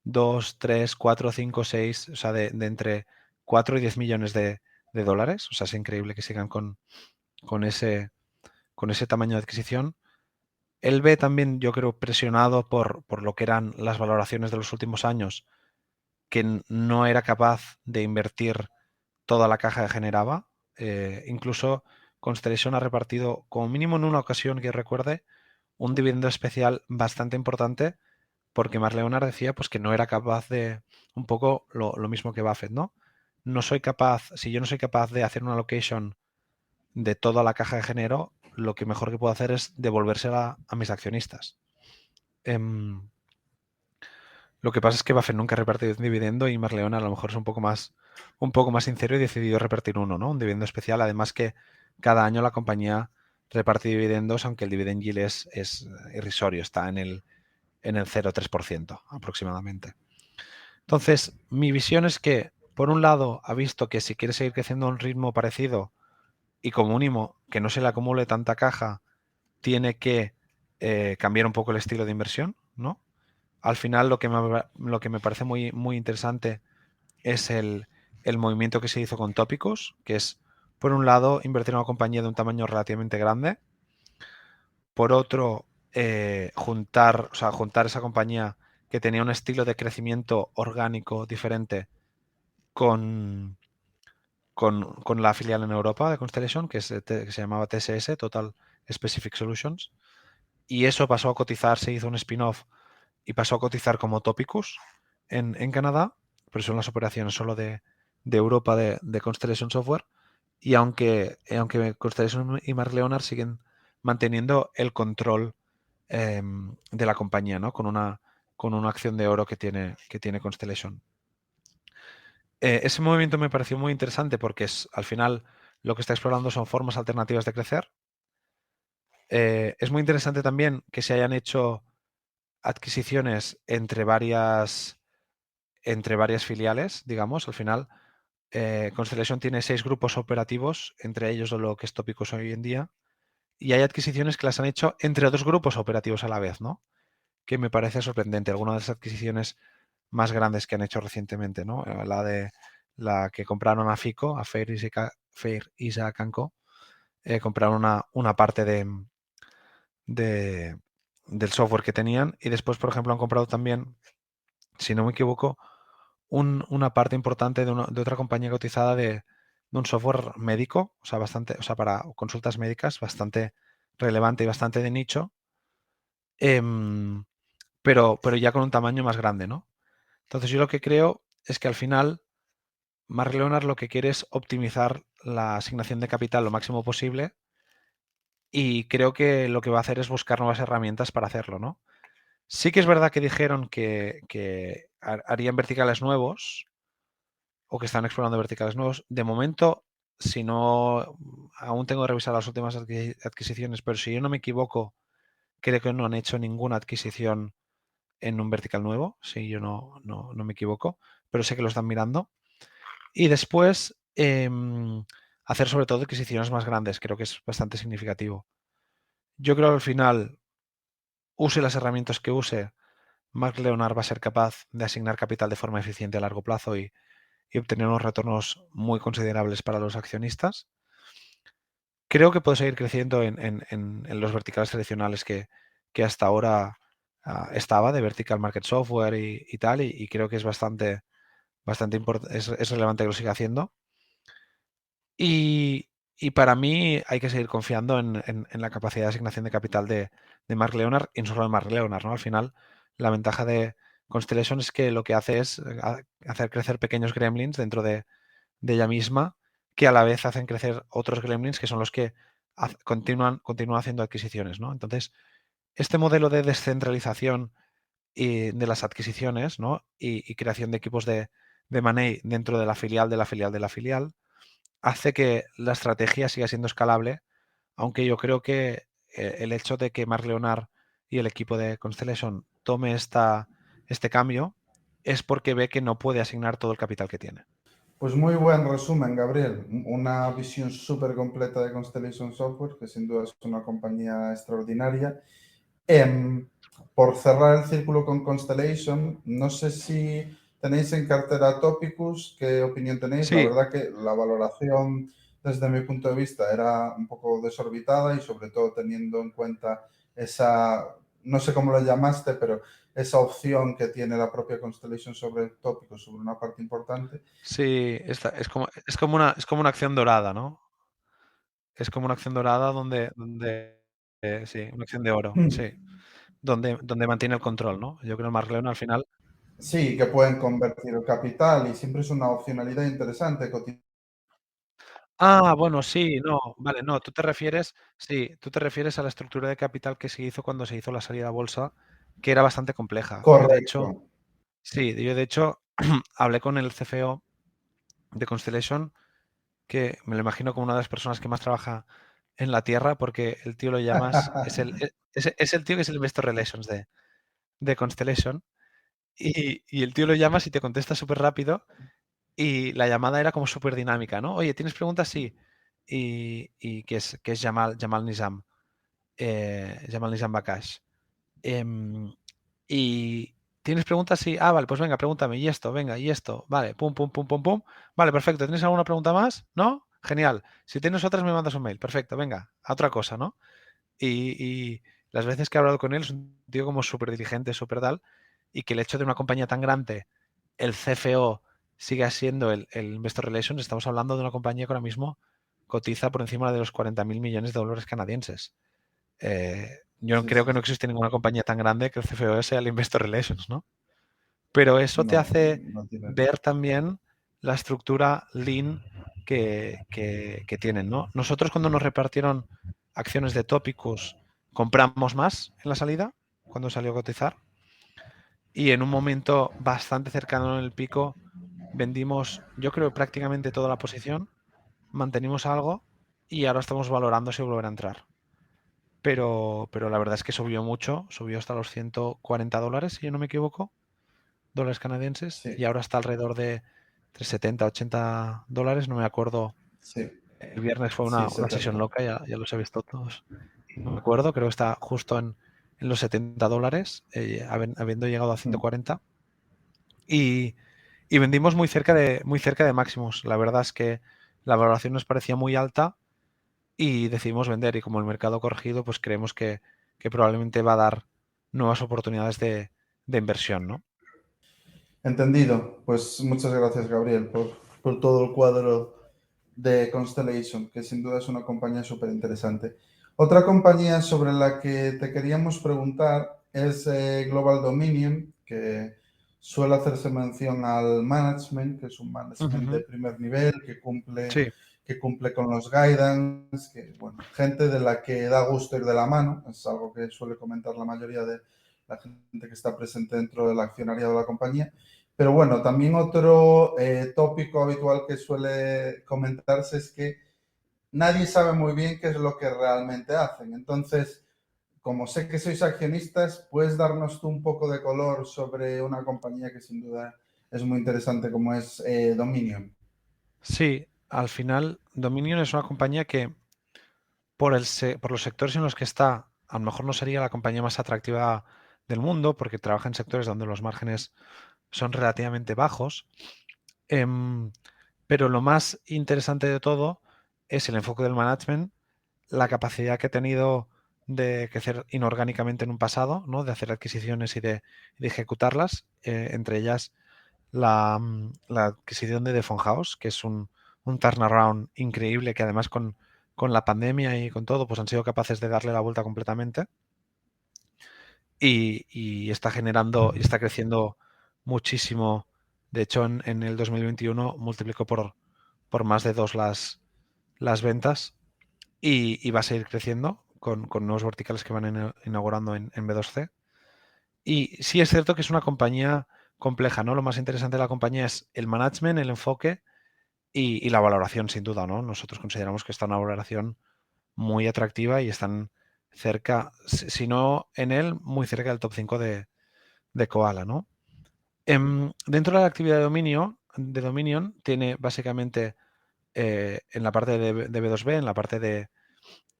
2, 3, 4, 5, 6, o sea, de entre 4 y 10 millones de dólares. O sea, es increíble que sigan con ese tamaño de adquisición. Él ve también, yo creo, presionado por lo que eran las valoraciones de los últimos años, que no era capaz de invertir toda la caja que generaba. Incluso Constellation ha repartido, como mínimo en una ocasión que recuerde, un dividendo especial bastante importante, porque Mark Leonard decía pues, que no era capaz de, un poco lo mismo que Buffett, ¿no? Si yo no soy capaz de hacer una allocation de toda la caja que genero, lo que mejor que puedo hacer es devolvérsela a mis accionistas. Lo que pasa es que Buffett nunca ha repartido un dividendo y Mark Leonard a lo mejor es un poco más sincero y decidió repartir uno, ¿no? Un dividendo especial. Además que cada año la compañía reparte dividendos, aunque el dividend yield es irrisorio, está en el 0,3% aproximadamente. Entonces, mi visión es que, por un lado, ha visto que si quiere seguir creciendo a un ritmo parecido y como mínimo que no se le acumule tanta caja, tiene que cambiar un poco el estilo de inversión, ¿no? Al final lo que me parece muy, muy interesante es el movimiento que se hizo con Tópicos, que es, por un lado, invertir en una compañía de un tamaño relativamente grande, por otro, juntar esa compañía que tenía un estilo de crecimiento orgánico diferente con la filial en Europa de Constellation, que se llamaba TSS, Total Specific Solutions, y eso pasó a cotizar, se hizo un spin-off y pasó a cotizar como Topicus en Canadá, pero son las operaciones solo de Europa de Constellation Software, y aunque Constellation y Mark Leonard siguen manteniendo el control de la compañía, ¿no? Con una acción de oro que tiene Constellation. Ese movimiento me pareció muy interesante porque al final lo que está explorando son formas alternativas de crecer. Es muy interesante también que se hayan hecho adquisiciones entre varias filiales, digamos. Al final, Constellation tiene 6 grupos operativos, entre ellos lo que es Tópicos hoy en día, y hay adquisiciones que las han hecho entre 2 grupos operativos a la vez, ¿no? Que me parece sorprendente. Algunas de las adquisiciones más grandes que han hecho recientemente, ¿no? La que compraron a FICO, a Fair Isaac & Co. Compraron una parte del software que tenían, y después, por ejemplo, han comprado también, si no me equivoco, una parte importante de otra compañía cotizada de un software médico, para consultas médicas, bastante relevante y bastante de nicho, pero ya con un tamaño más grande, ¿no? Entonces yo lo que creo es que al final Mark Leonard lo que quiere es optimizar la asignación de capital lo máximo posible, y creo que lo que va a hacer es buscar nuevas herramientas para hacerlo, ¿no? Sí que es verdad que dijeron que harían verticales nuevos, o que están explorando verticales nuevos. De momento, si no, aún tengo que revisar las últimas adquisiciones, pero si yo no me equivoco, creo que no han hecho ninguna adquisición en un vertical nuevo, si yo no me equivoco, pero sé que lo están mirando. Y después, hacer sobre todo adquisiciones más grandes, creo que es bastante significativo. Yo creo que al final, use las herramientas que use, Mark Leonard va a ser capaz de asignar capital de forma eficiente a largo plazo y obtener unos retornos muy considerables para los accionistas. Creo que puede seguir creciendo en los verticales tradicionales que hasta ahora estaba, de Vertical Market Software y tal, y creo que es bastante es relevante que lo siga haciendo. Y para mí hay que seguir confiando en la capacidad de asignación de capital de Mark Leonard, y no solo de Mark Leonard, ¿no? Al final, la ventaja de Constellation es que lo que hace es hacer crecer pequeños gremlins dentro de ella misma, que a la vez hacen crecer otros gremlins que son los que continúan haciendo adquisiciones, ¿no? Entonces, este modelo de descentralización y de las adquisiciones, ¿no? y creación de equipos de money dentro de la filial de la filial de la filial hace que la estrategia siga siendo escalable, aunque yo creo que el hecho de que Mark Leonard y el equipo de Constellation tome este cambio es porque ve que no puede asignar todo el capital que tiene. Pues muy buen resumen, Gabriel. Una visión súper completa de Constellation Software, que sin duda es una compañía extraordinaria. Por cerrar el círculo con Constellation, no sé si tenéis en cartera Topicus, ¿qué opinión tenéis? La Sí, verdad que la valoración desde mi punto de vista era un poco desorbitada, y sobre todo teniendo en cuenta esa, no sé cómo lo llamaste, pero esa opción que tiene la propia Constellation sobre Topicus, sobre una parte importante. sí, es como una acción dorada, ¿no? Es como una acción dorada donde sí, una acción de oro, sí, donde mantiene el control, ¿no? Yo creo que Mark Leonard al final. Sí, que pueden convertir el capital, y siempre es una opcionalidad interesante. Ah, bueno, sí, no, vale, no, tú te refieres a la estructura de capital que se hizo cuando se hizo la salida a bolsa, que era bastante compleja. Yo, de hecho, Correcto. sí, hablé con el CFO de Constellation, que me lo imagino como una de las personas que más trabaja en la Tierra, porque el tío lo llamas, es el tío que es el Investor Relations de Constellation, y el tío lo llamas y te contesta súper rápido, y la llamada era como súper dinámica, ¿no? Oye, ¿tienes preguntas? Sí. Y que es Jamal Nizam Bakash. Y ¿Tienes preguntas? Sí. Ah, vale, pues venga, pregúntame. Y esto, venga, y esto. Vale, pum, pum, pum, pum, pum. Vale, perfecto. ¿Tienes alguna pregunta más? ¿No? Genial. Si tienes otras, me mandas un mail. Perfecto, venga, a otra cosa, ¿no? Y las veces que he hablado con él, es un tío como súper diligente, súper tal, y que el hecho de una compañía tan grande, el CFO siga siendo el Investor Relations, estamos hablando de una compañía que ahora mismo cotiza por encima de los 40.000 millones de dólares canadienses. Yo Sí, creo sí, que no sí. existe ninguna compañía tan grande que el CFO sea el Investor Relations, ¿no? Pero eso te No, hace no tiene. ver también la estructura lean que tienen, ¿no? Nosotros cuando nos repartieron acciones de Topicus compramos más en la salida, cuando salió a cotizar, y en un momento bastante cercano en el pico vendimos, yo creo, prácticamente toda la posición, mantenimos algo y ahora estamos valorando si volver a entrar. Pero la verdad es que subió mucho, subió hasta los $140, si yo no me equivoco, dólares canadienses, y Sí, ahora está alrededor de 370, $80, no me acuerdo. sí, El viernes fue sí, una sesión 70. loca, ya los he visto todos. No me acuerdo, creo que está justo en los $70, habiendo llegado a 140. Y, y vendimos muy cerca de máximos. La verdad es que la valoración nos parecía muy alta y decidimos vender. Y como el mercado ha corregido, pues creemos que probablemente va a dar nuevas oportunidades de inversión, ¿no? Entendido. Pues muchas gracias, Gabriel, por todo el cuadro de Constellation, que sin duda es una compañía súper interesante. Otra compañía sobre la que te queríamos preguntar es Global Dominion, que suele hacerse mención al management, que es un management de Ujú. primer nivel, Sí, que cumple con los guidance, que, bueno, gente de la que da gusto ir de la mano, es algo que suele comentar la mayoría de la gente que está presente dentro del accionariado de la compañía. Pero bueno, también otro tópico habitual que suele comentarse es que nadie sabe muy bien qué es lo que realmente hacen. Entonces, como sé que sois accionistas, ¿puedes darnos tú un poco de color sobre una compañía que sin duda es muy interesante como es Dominion? sí. Al final, Dominion es una compañía que, por los sectores en los que está, a lo mejor no sería la compañía más atractiva del mundo, porque trabaja en sectores donde los márgenes son relativamente bajos. Em, pero lo más interesante de todo es el enfoque del management, la capacidad que ha tenido de crecer inorgánicamente en un pasado, ¿no? De hacer adquisiciones y de ejecutarlas, entre ellas la adquisición de The Phone House, que es un turnaround increíble que además con la pandemia y con todo, pues han sido capaces de darle la vuelta completamente y está generando y está creciendo muchísimo. De hecho, en el 2021 multiplicó por más de 2 las ventas y va a seguir creciendo con nuevos verticales que van inaugurando en B2C. Y sí es cierto que es una compañía compleja, ¿no? Lo más interesante de la compañía es el management, el enfoque y la valoración, sin duda, ¿no? Nosotros consideramos que está una valoración muy atractiva y están cerca, si no en él, muy cerca del top 5 de Koala, ¿no? Dentro de la actividad de Dominion tiene básicamente en la parte de B2B, en la parte de,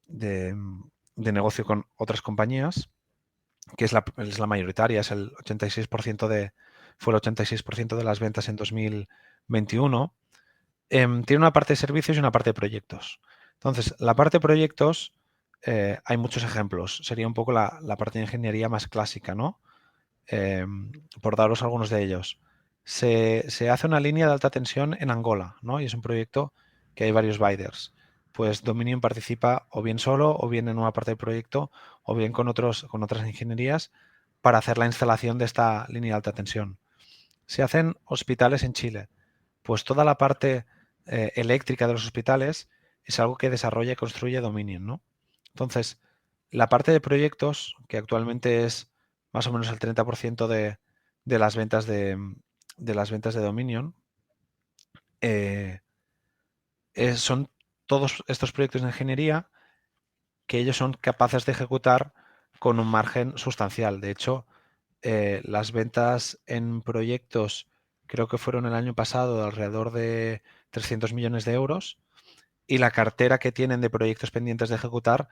de negocio con otras compañías, que es la mayoritaria, es el 86% fue el 86% de las ventas en 2021. Tiene una parte de servicios y una parte de proyectos. Entonces, la parte de proyectos, hay muchos ejemplos. Sería un poco la parte de ingeniería más clásica, ¿no? Por daros algunos de ellos. Se hace una línea de alta tensión en Angola, ¿no? Y es un proyecto que hay varios biders. Pues Dominion participa o bien solo, o bien en una parte del proyecto, o bien con otras ingenierías para hacer la instalación de esta línea de alta tensión. Se hacen hospitales en Chile. Pues toda la parte eléctrica de los hospitales es algo que desarrolla y construye Dominion, ¿no? Entonces, la parte de proyectos, que actualmente es más o menos el 30% de las ventas de las ventas de Dominion, eh, son todos estos proyectos de ingeniería que ellos son capaces de ejecutar con un margen sustancial. De hecho, las ventas en proyectos creo que fueron el año pasado de alrededor de 300 millones de euros y la cartera que tienen de proyectos pendientes de ejecutar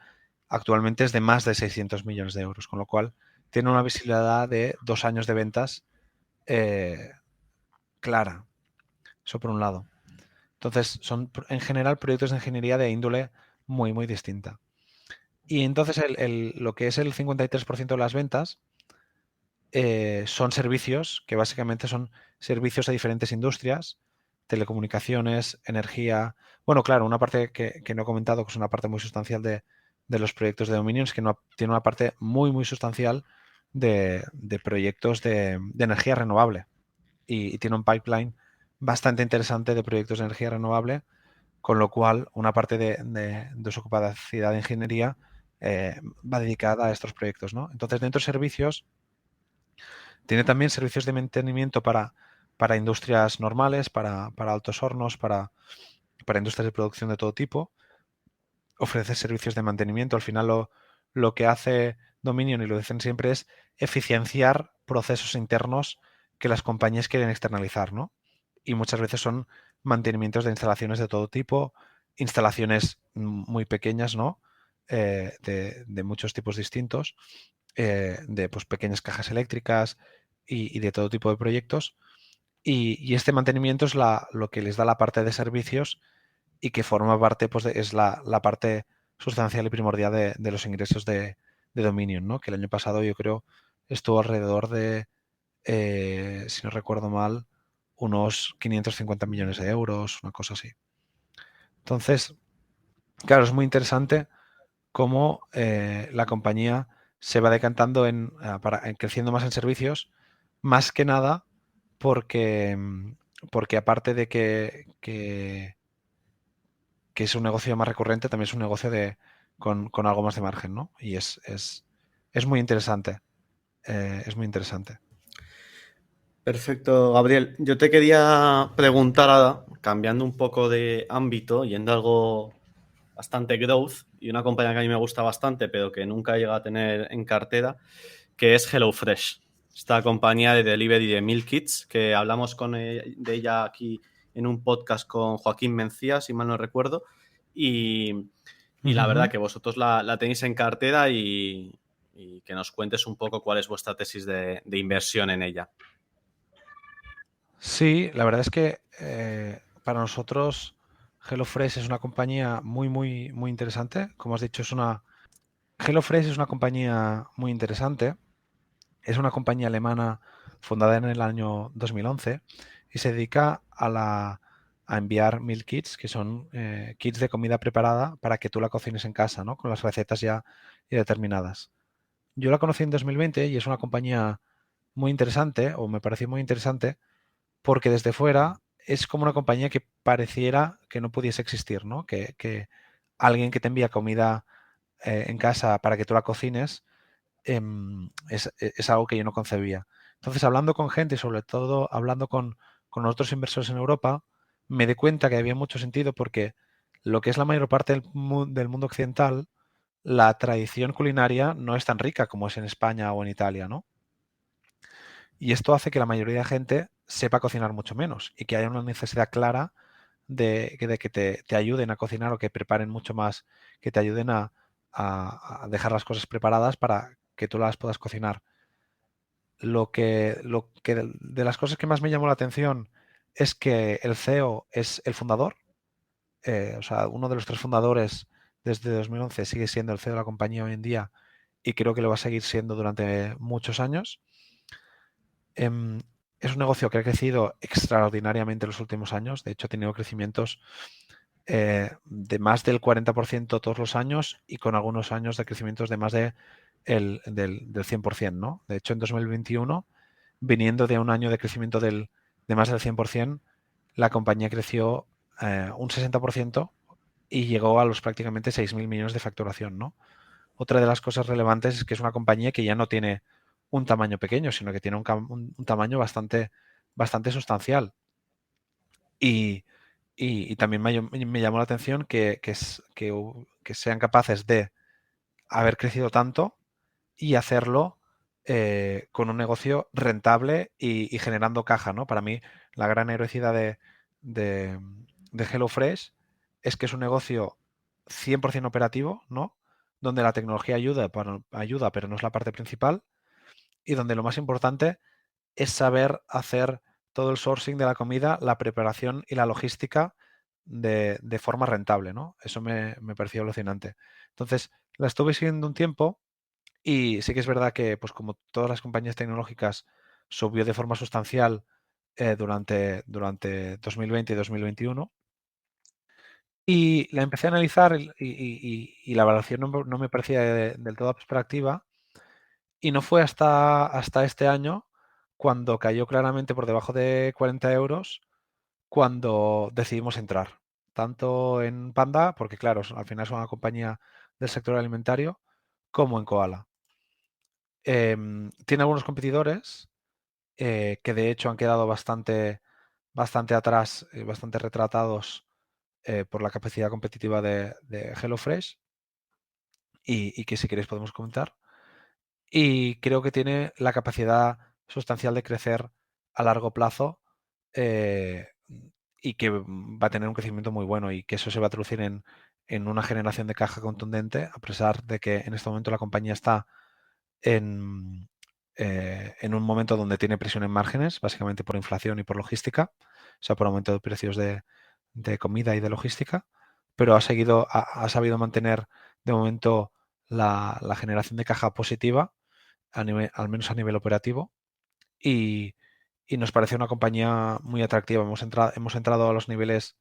actualmente es de más de 600 millones de euros, con lo cual tiene una visibilidad de 2 años de ventas clara. Eso por un lado. Entonces, son en general proyectos de ingeniería de índole muy, muy distinta. Y entonces lo que es el 53% de las ventas son servicios, que básicamente son servicios a diferentes industrias, telecomunicaciones, energía. Bueno, claro, una parte que no he comentado, que es una parte muy sustancial de los proyectos de Dominion, es que tiene una parte muy, muy sustancial de proyectos de energía renovable. Y tiene un pipeline bastante interesante de proyectos de energía renovable, con lo cual una parte de su capacidad de ingeniería va dedicada a estos proyectos, ¿no? Entonces, dentro de servicios, tiene también servicios de mantenimiento para industrias normales, para altos hornos, para industrias de producción de todo tipo. Ofrece servicios de mantenimiento. Al final lo que hace Dominion, y lo dicen siempre, es eficienciar procesos internos que las compañías quieren externalizar, ¿no? Y muchas veces son mantenimientos de instalaciones de todo tipo, instalaciones muy pequeñas, ¿no? De muchos tipos distintos, de pues, pequeñas cajas eléctricas y de todo tipo de proyectos. Y este mantenimiento es lo que les da la parte de servicios y que forma parte, pues, es la parte sustancial y primordial de los ingresos de Dominion, ¿no? Que el año pasado yo creo estuvo alrededor de, si no recuerdo mal, unos 550 millones de euros, una cosa así. Entonces, claro, es muy interesante cómo la compañía se va decantando en creciendo más en servicios, más que nada porque aparte de que es un negocio más recurrente, también es un negocio con algo más de margen, ¿no? Y es muy interesante. Es muy interesante. Perfecto, Gabriel. Yo te quería preguntar, cambiando un poco de ámbito, yendo a algo bastante growth, y una compañía que a mí me gusta bastante, pero que nunca he llegado a tener en cartera, que es HelloFresh. Esta compañía de delivery de meal kits, que hablamos de ella aquí en un podcast con Joaquín Mencía, si mal no recuerdo, y la verdad que vosotros la tenéis en cartera y que nos cuentes un poco cuál es vuestra tesis de inversión en ella. Sí, la verdad es que para nosotros HelloFresh es una compañía muy, muy, muy interesante. Como has dicho, HelloFresh es una compañía muy interesante. Es una compañía alemana fundada en el año 2011 y se dedica a enviar meal kits, que son kits de comida preparada para que tú la cocines en casa, ¿no? Con las recetas ya determinadas. Yo la conocí en 2020 y es una compañía muy interesante, o me pareció muy interesante, porque desde fuera es como una compañía que pareciera que no pudiese existir, ¿no? Que alguien que te envía comida en casa para que tú la cocines es algo que yo no concebía. Entonces, hablando con gente y sobre todo hablando con otros inversores en Europa, me di cuenta que había mucho sentido porque lo que es la mayor parte del mundo occidental, la tradición culinaria no es tan rica como es en España o en Italia, ¿no? Y esto hace que la mayoría de gente sepa cocinar mucho menos y que haya una necesidad clara de que te ayuden a cocinar o que preparen mucho más, que te ayuden a dejar las cosas preparadas para que tú las puedas cocinar. Lo que de las cosas que más me llamó la atención es que el CEO es el fundador, o sea, uno de los 3 fundadores desde 2011 sigue siendo el CEO de la compañía hoy en día y creo que lo va a seguir siendo durante muchos años. Es un negocio que ha crecido extraordinariamente en los últimos años. De hecho, ha tenido crecimientos de más del 40% todos los años y con algunos años de crecimientos de más del 100%, ¿no? De hecho, en 2021, viniendo de un año de crecimiento de más del 100%, la compañía creció un 60% y llegó a los prácticamente 6.000 millones de facturación, ¿no? Otra de las cosas relevantes es que es una compañía que ya no tiene un tamaño pequeño, sino que tiene un tamaño bastante sustancial. Y también me llamó la atención que sean capaces de haber crecido tanto y hacerlo con un negocio rentable y generando caja, ¿no? Para mí, la gran heroicidad de HelloFresh es que es un negocio 100% operativo, ¿no? Donde la tecnología ayuda, pero no es la parte principal, y donde lo más importante es saber hacer todo el sourcing de la comida, la preparación y la logística de forma rentable, ¿no? Eso me pareció alucinante. Entonces, la estuve siguiendo un tiempo y sí que es verdad que, pues como todas las compañías tecnológicas, subió de forma sustancial durante 2020 y 2021. Y la empecé a analizar y la valoración no me parecía del todo abstractiva. Y no fue hasta este año, cuando cayó claramente por debajo de 40 euros, cuando decidimos entrar. Tanto en Panda, porque claro, al final es una compañía del sector alimentario, como en Koala. Tiene algunos competidores que de hecho han quedado bastante atrás, bastante retratados por la capacidad competitiva de HelloFresh y que si queréis podemos comentar. Y creo que tiene la capacidad sustancial de crecer a largo plazo eh, y que va a tener un crecimiento muy bueno y que eso se va a traducir en una generación de caja contundente, a pesar de que en este momento la compañía está en un momento donde tiene presión en márgenes, básicamente por inflación y por logística, o sea, por aumento de precios de comida y de logística, pero ha sabido mantener de momento la generación de caja positiva, al menos a nivel operativo, y, y nos parece una compañía muy atractiva. Hemos entrado a los niveles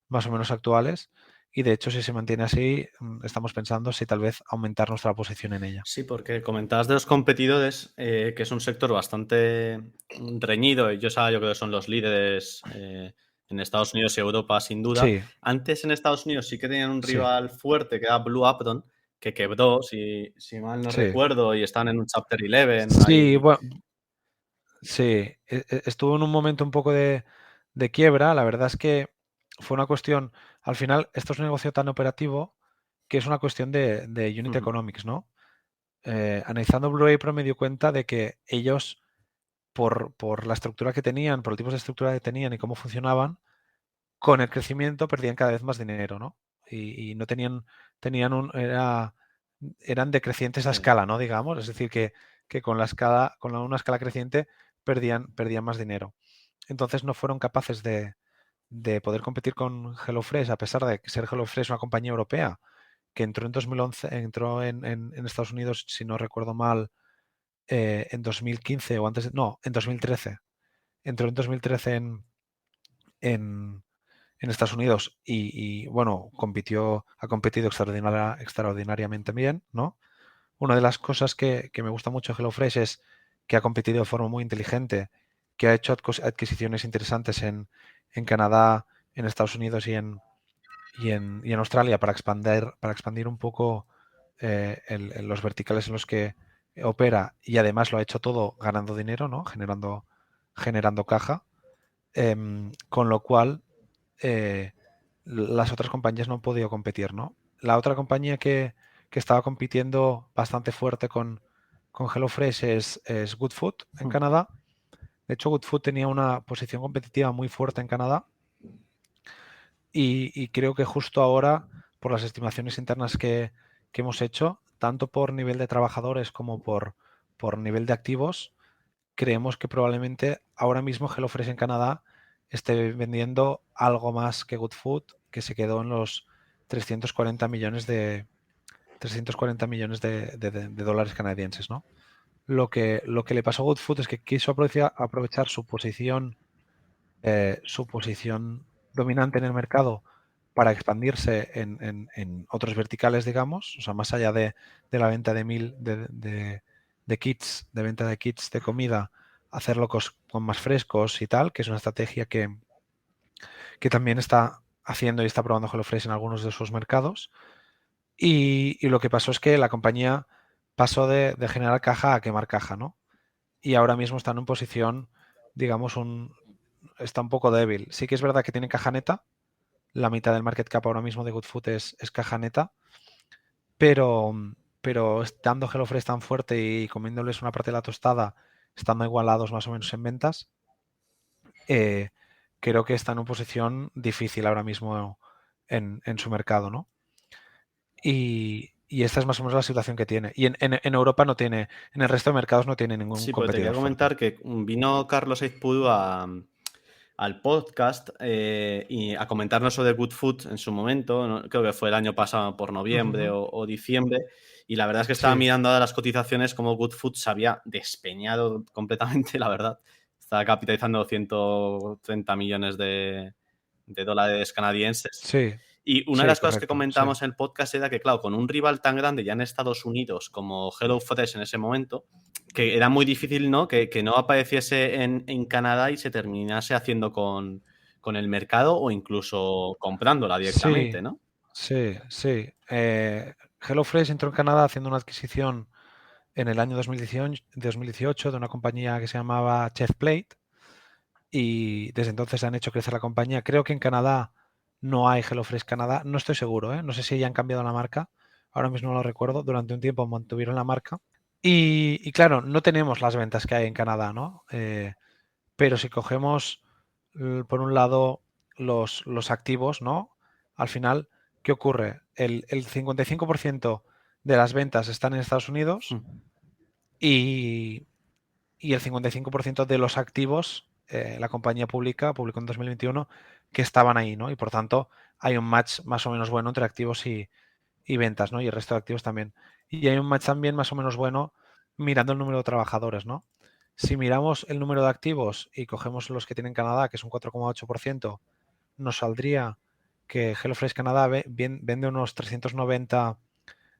más o menos actuales y de hecho si se mantiene así, estamos pensando si tal vez aumentar nuestra posición en ella. Sí, porque comentabas de los competidores, que es un sector bastante reñido. Yo creo que son los líderes en Estados Unidos y Europa, sin duda. Sí, Antes en Estados Unidos sí que tenían un sí, rival fuerte, que era Blue Apron, que quebró, si mal no sí. recuerdo, y están en un Chapter 11 Sí, ahí. bueno, sí, estuvo en un momento un poco de quiebra. La verdad es que fue una cuestión, al final, esto es un negocio tan operativo que es una cuestión de unit Ujú. economics, ¿no? Analizando Blu-ray Pro me dio cuenta de que ellos, por la estructura que tenían, por el tipo de estructura que tenían y cómo funcionaban, con el crecimiento perdían cada vez más dinero, ¿no? Y no tenían eran decrecientes a Sí. escala, ¿no? Digamos, es decir, que con una escala creciente perdían más dinero. Entonces no fueron capaces de poder competir con HelloFresh, a pesar de ser HelloFresh una compañía europea que entró en 2011, entró en Estados Unidos, si no recuerdo mal, en 2015 o antes, no, en 2013. Entró en 2013 en, en Estados Unidos bueno, ha competido extraordinariamente bien, ¿no? Una de las cosas que me gusta mucho de HelloFresh es que ha competido de forma muy inteligente, que ha hecho adquisiciones interesantes en Canadá, en Estados Unidos y en Australia para expandir un poco los verticales en los que opera, y además lo ha hecho todo ganando dinero, ¿no? Generando caja, con lo cual eh, las otras compañías no han podido competir, ¿no? La otra compañía que estaba compitiendo bastante fuerte con HelloFresh es Goodfood en Canadá. De hecho, Goodfood tenía una posición competitiva muy fuerte en Canadá y creo que justo ahora, por las estimaciones internas que hemos hecho, tanto por nivel de trabajadores como por nivel de activos, creemos que probablemente ahora mismo HelloFresh en Canadá esté vendiendo algo más que Goodfood, que se quedó en los 340 millones de dólares canadienses, ¿no? Lo que le pasó a Goodfood es que quiso aprovechar su posición dominante en el mercado para expandirse en otros verticales, digamos, o sea, más allá de la venta de kits, de venta de kits de comida, hacerlo con más frescos y tal, que es una estrategia que también está haciendo y está probando HelloFresh en algunos de sus mercados. Y lo que pasó es que la compañía pasó de generar caja a quemar caja, ¿no? Y ahora mismo está en una posición, digamos, está un poco débil. Sí que es verdad que tiene caja neta. La mitad del market cap ahora mismo de Goodfood es caja neta, pero, pero estando HelloFresh tan fuerte y comiéndoles una parte de la tostada, estando igualados más o menos en ventas, eh, creo que está en una posición difícil ahora mismo en su mercado, ¿no? Y, Y esta es más o menos la situación que tiene. Y en Europa no tiene, en el resto de mercados no tiene ningún Sí, pero te quería competidor comentar fuerte. que vino Carlos Aizpuru al podcast y a comentarnos sobre Good Food en su momento, ¿no? Creo que fue el año pasado por noviembre o diciembre, y la verdad es que estaba Sí. mirando ahora las cotizaciones como Good Food se había despeñado completamente, la verdad. Estaba capitalizando 130 millones de dólares canadienses. Sí, Y una de sí, las cosas que correcto. Sí. comentamos en el podcast era que, claro, con un rival tan grande ya en Estados Unidos como HelloFresh en ese momento, que era muy difícil, ¿no? Que no apareciese en Canadá y se terminase haciendo con el mercado o incluso comprándola directamente, Sí, ¿no? sí. HelloFresh entró en Canadá haciendo una adquisición en el año 2018 de una compañía que se llamaba Chef Plate y desde entonces han hecho crecer la compañía. Creo que en Canadá no hay HelloFresh Canadá, no estoy seguro, ¿eh? No sé si ya han cambiado la marca, ahora mismo no lo recuerdo, durante un tiempo mantuvieron la marca y claro, no tenemos las ventas que hay en Canadá, ¿no? Pero si cogemos, por un lado, los activos, ¿no? Al final, ¿qué ocurre? El 55% de las ventas están en Estados Unidos y el 55% de los activos, la compañía publicó en 2021 que estaban ahí, ¿no? Y por tanto, hay un match más o menos bueno entre activos y ventas, ¿no? Y el resto de activos también. Y hay un match también más o menos bueno mirando el número de trabajadores, ¿no? Si miramos el número de activos y cogemos los que tiene Canadá, que es un 4,8%, nos saldría que HelloFresh Canadá vende unos 390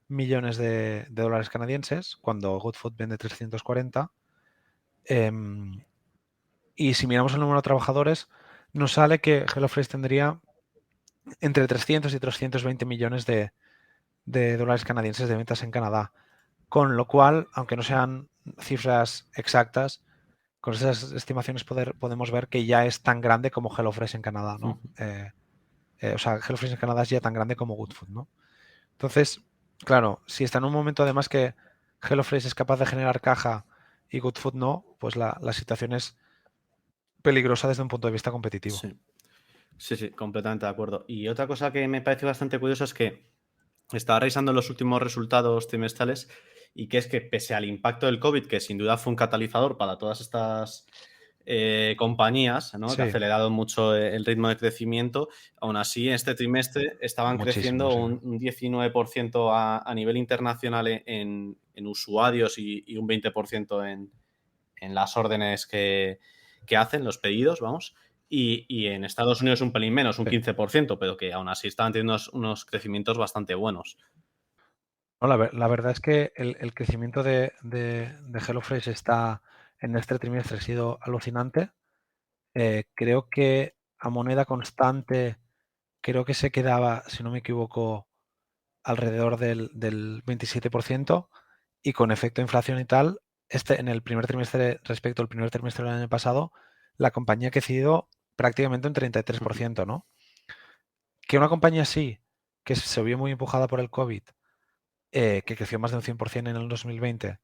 millones de dólares canadienses, cuando GoodFood vende 340. Y si miramos el número de trabajadores, nos sale que HelloFresh tendría entre 300 y 320 millones de dólares canadienses de ventas en Canadá. Con lo cual, aunque no sean cifras exactas, con esas estimaciones podemos ver que ya es tan grande como HelloFresh en Canadá, ¿no? O sea, HelloFresh en Canadá es ya tan grande como GoodFood, ¿no? Entonces, claro, si está en un momento además que HelloFresh es capaz de generar caja y GoodFood no, pues la situación es peligrosa desde un punto de vista competitivo. Sí, completamente de acuerdo. Y otra cosa que me parece bastante curiosa es que estaba revisando los últimos resultados trimestrales y que es que pese al impacto del COVID, que sin duda fue un catalizador para todas estas compañías, ¿no? Que ha Sí, acelerado mucho el ritmo de crecimiento, aún así en este trimestre estaban muchísimo, creciendo sí. un 19% a nivel internacional en usuarios y un 20% en las órdenes que hacen, los pedidos, vamos. Y en Estados Unidos un pelín menos, un Sí. 15%, pero que aún así estaban teniendo unos crecimientos bastante buenos. No, la verdad es que el crecimiento de HelloFresh está en este trimestre ha sido alucinante. Creo que a moneda constante, creo que se quedaba, si no me equivoco, alrededor del 27% y con efecto de inflación y tal, en el primer trimestre respecto al primer trimestre del año pasado, la compañía ha crecido prácticamente un 33%, ¿no? Que una compañía así, que se vio muy empujada por el COVID, que creció más de un 100% en el 2020,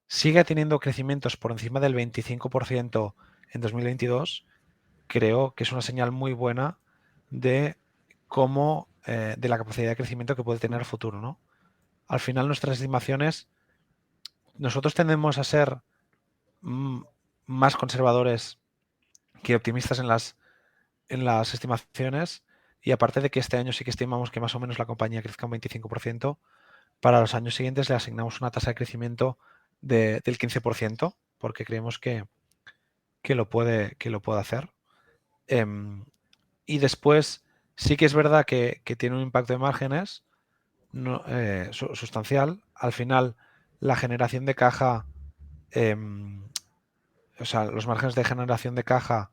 siga teniendo crecimientos por encima del 25% en 2022, creo que es una señal muy buena de cómo, de la capacidad de crecimiento que puede tener el futuro, ¿no? Al final nuestras estimaciones, nosotros tendemos a ser más conservadores que optimistas en las estimaciones y aparte de que este año sí que estimamos que más o menos la compañía crezca un 25%, para los años siguientes le asignamos una tasa de crecimiento del 15% porque creemos que lo puede hacer. Y después sí que es verdad que tiene un impacto de márgenes sustancial. Al final, la generación de caja, o sea, los márgenes de generación de caja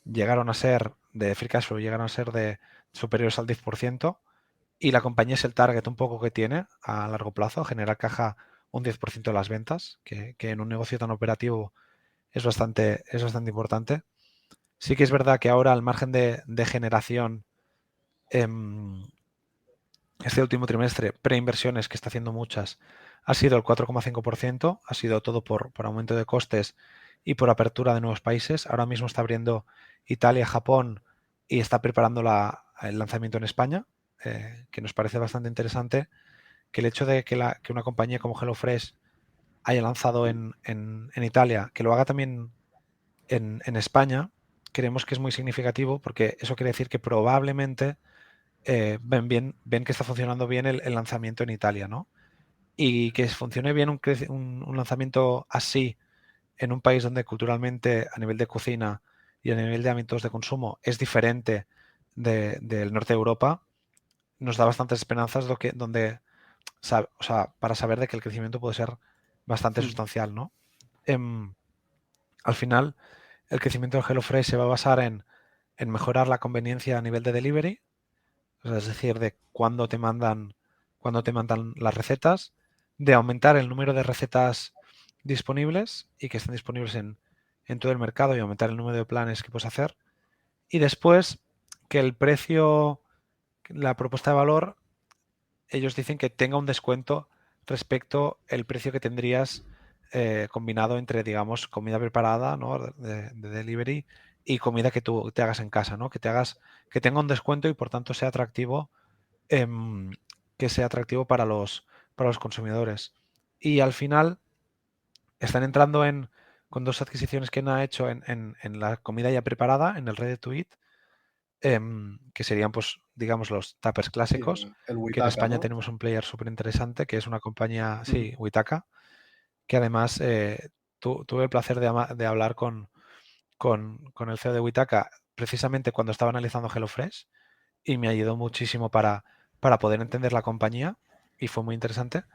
llegaron a ser, de free cash flow, llegaron a ser de superiores al 10%, y la compañía es el target un poco que tiene a largo plazo, generar caja un 10% de las ventas, que en un negocio tan operativo es bastante importante. Sí que es verdad que ahora el margen de generación este último trimestre, preinversiones, que está haciendo muchas, ha sido el 4,5%, ha sido todo por aumento de costes y por apertura de nuevos países. Ahora mismo está abriendo Italia, Japón y está preparando el lanzamiento en España, que nos parece bastante interesante. que el hecho de que una compañía como HelloFresh haya lanzado en Italia, que lo haga también en España, creemos que es muy significativo porque eso quiere decir que probablemente ven que está funcionando bien el lanzamiento en Italia, ¿no? Y que funcione bien un lanzamiento así en un país donde culturalmente, a nivel de cocina y a nivel de hábitos de consumo, es diferente del norte de Europa, nos da bastantes esperanzas para saber de que el crecimiento puede ser bastante sustancial, ¿no? Al final, el crecimiento de HelloFresh se va a basar en mejorar la conveniencia a nivel de delivery, es decir, de cuándo te mandan las recetas, de aumentar el número de recetas disponibles y que estén disponibles en todo el mercado y aumentar el número de planes que puedes hacer. Y después, que el precio, la propuesta de valor, ellos dicen que tenga un descuento respecto al precio que tendrías combinado entre, digamos, comida preparada, ¿no? de delivery y comida que tú te hagas en casa, ¿no? Que tenga un descuento y por tanto sea atractivo, para los consumidores. Y al final están entrando con 2 adquisiciones que han hecho en la comida ya preparada, en el Ready to Eat, que serían, pues, digamos, los tuppers clásicos, Sí, el que en Witaka, España ¿no? tenemos un player súper interesante, que es una compañía, sí, Witaka, que además tuve el placer de hablar con el CEO de Witaka precisamente cuando estaba analizando HelloFresh y me ayudó muchísimo para poder entender la compañía y fue muy interesante.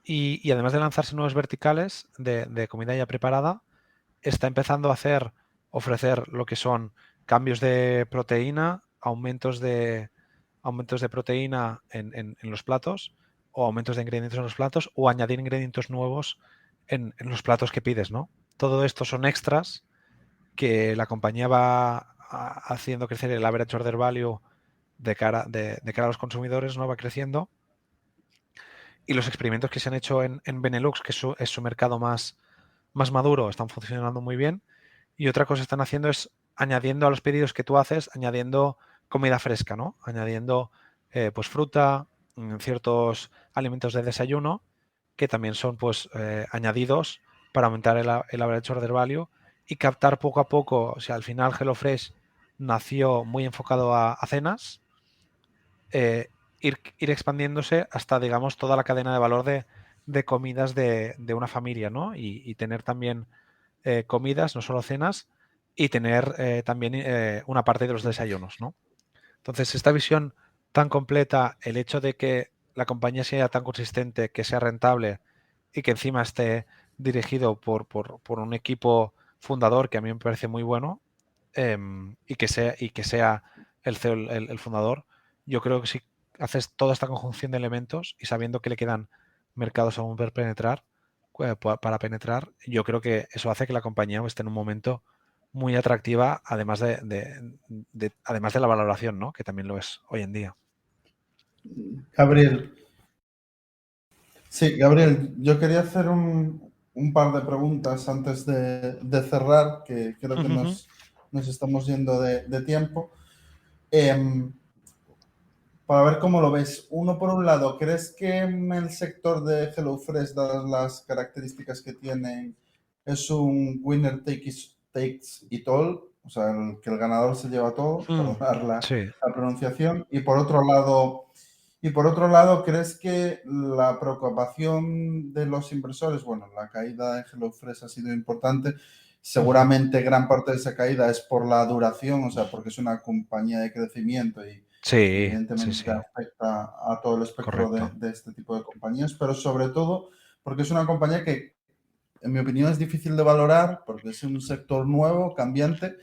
Y además de lanzarse nuevos verticales de comida ya preparada, está empezando a ofrecer lo que son cambios de proteína, aumentos de proteína en los platos, o aumentos de ingredientes en los platos, o añadir ingredientes nuevos en los platos que pides, ¿no? Todo esto son extras que la compañía va haciendo crecer el average order value de cara a los consumidores, ¿no? Va creciendo. Y los experimentos que se han hecho en Benelux, que es su mercado más maduro, están funcionando muy bien. Y otra cosa que están haciendo es añadiendo a los pedidos que tú haces, añadiendo comida fresca, ¿no? Añadiendo pues fruta, ciertos alimentos de desayuno, que también son pues añadidos para aumentar el average order value y captar poco a poco. O sea, al final HelloFresh nació muy enfocado a cenas, ir expandiéndose hasta, digamos, toda la cadena de valor de comidas de una familia, ¿no? Y tener también comidas, no solo cenas, y tener también una parte de los desayunos, ¿no? Entonces, esta visión tan completa, el hecho de que la compañía sea tan consistente, que sea rentable y que encima esté dirigido por un equipo fundador que a mí me parece muy bueno, y que sea el CEO el fundador, yo creo que si haces toda esta conjunción de elementos y sabiendo que le quedan mercados aún por penetrar, para penetrar, yo creo que eso hace que la compañía esté en un momento muy atractiva, además además de la valoración, ¿no? Que también lo es hoy en día. Gabriel. Sí, Gabriel, yo quería hacer un par de preguntas antes de cerrar, que creo que nos estamos yendo de tiempo. Para ver cómo lo ves. Uno, por un lado, ¿crees que el sector de HelloFresh, dadas las características que tienen, es un winner takes it all? O sea, que el ganador se lleva todo, perdonar la pronunciación. Y por otro lado, ¿crees que la preocupación de los inversores, bueno, la caída de HelloFresh ha sido importante, seguramente gran parte de esa caída es por la duración, o sea, porque es una compañía de crecimiento y evidentemente afecta a todo el espectro de este tipo de compañías, pero sobre todo porque es una compañía que, en mi opinión, es difícil de valorar porque es un sector nuevo, cambiante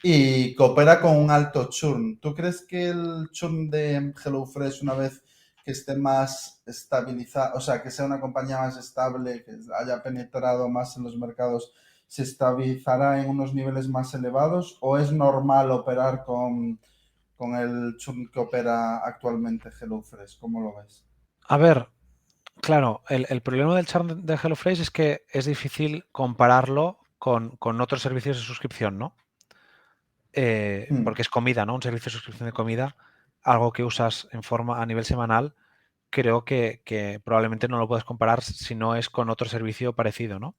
y que opera con un alto churn. ¿Tú crees que el churn de HelloFresh, una vez que esté más estabilizado, o sea, que sea una compañía más estable, que haya penetrado más en los mercados, se estabilizará en unos niveles más elevados, o es normal operar con el churn que opera actualmente HelloFresh? ¿Cómo lo ves? A ver, claro, el problema del churn de HelloFresh es que es difícil compararlo con otros servicios de suscripción, ¿no? Porque es comida, ¿no? Un servicio de suscripción de comida, algo que usas a nivel semanal, creo que probablemente no lo puedes comparar si no es con otro servicio parecido, ¿no?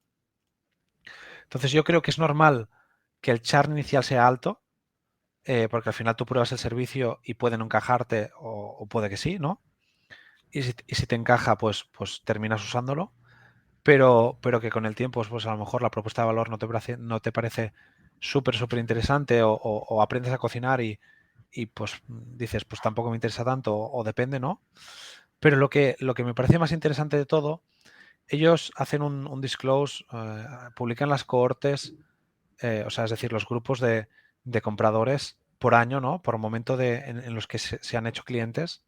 Entonces yo creo que es normal que el churn inicial sea alto, porque al final tú pruebas el servicio y puede no encajarte o puede que sí, ¿no? Y si te encaja, pues terminas usándolo, pero que con el tiempo, pues a lo mejor la propuesta de valor no te parece súper interesante o aprendes a cocinar y pues dices, pues tampoco me interesa tanto o depende, ¿no? Pero lo que me parece más interesante de todo, ellos hacen un disclose, publican las cohortes, o sea, es decir, los grupos de compradores por año, ¿no? Por momento en los que se han hecho clientes.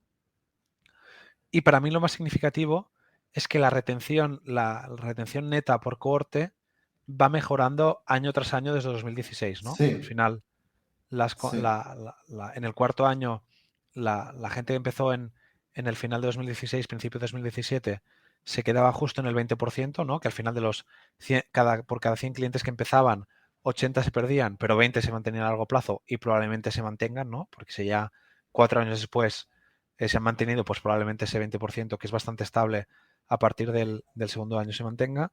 Y para mí lo más significativo es que la retención neta por cohorte va mejorando año tras año desde 2016, ¿no? Al Sí, final, sí. en el cuarto año, la gente que empezó en el final de 2016, principio de 2017, se quedaba justo en el 20%, ¿no? Que al final de los 100, por cada 100 clientes que empezaban, 80 se perdían, pero 20 se mantenían a largo plazo y probablemente se mantengan, ¿no? Porque si ya 4 años después se han mantenido, pues probablemente ese 20%, que es bastante estable, a partir del segundo año se mantenga.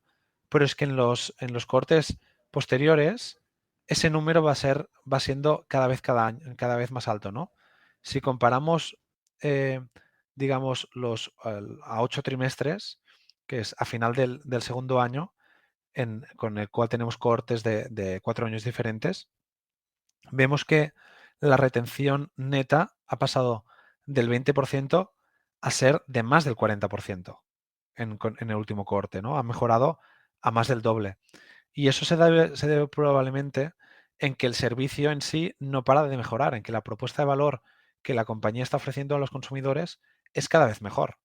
Pero es que en los cortes posteriores, ese número va siendo cada vez más alto, ¿no? Si comparamos, eh, digamos, a 8 trimestres, que es a final del segundo año, con el cual tenemos cohortes de 4 años diferentes, vemos que la retención neta ha pasado del 20% a ser de más del 40% en el último cohorte, ¿no? Ha mejorado a más del doble. Y eso se debe probablemente en que el servicio en sí no para de mejorar, en que la propuesta de valor que la compañía está ofreciendo a los consumidores es cada vez mejor.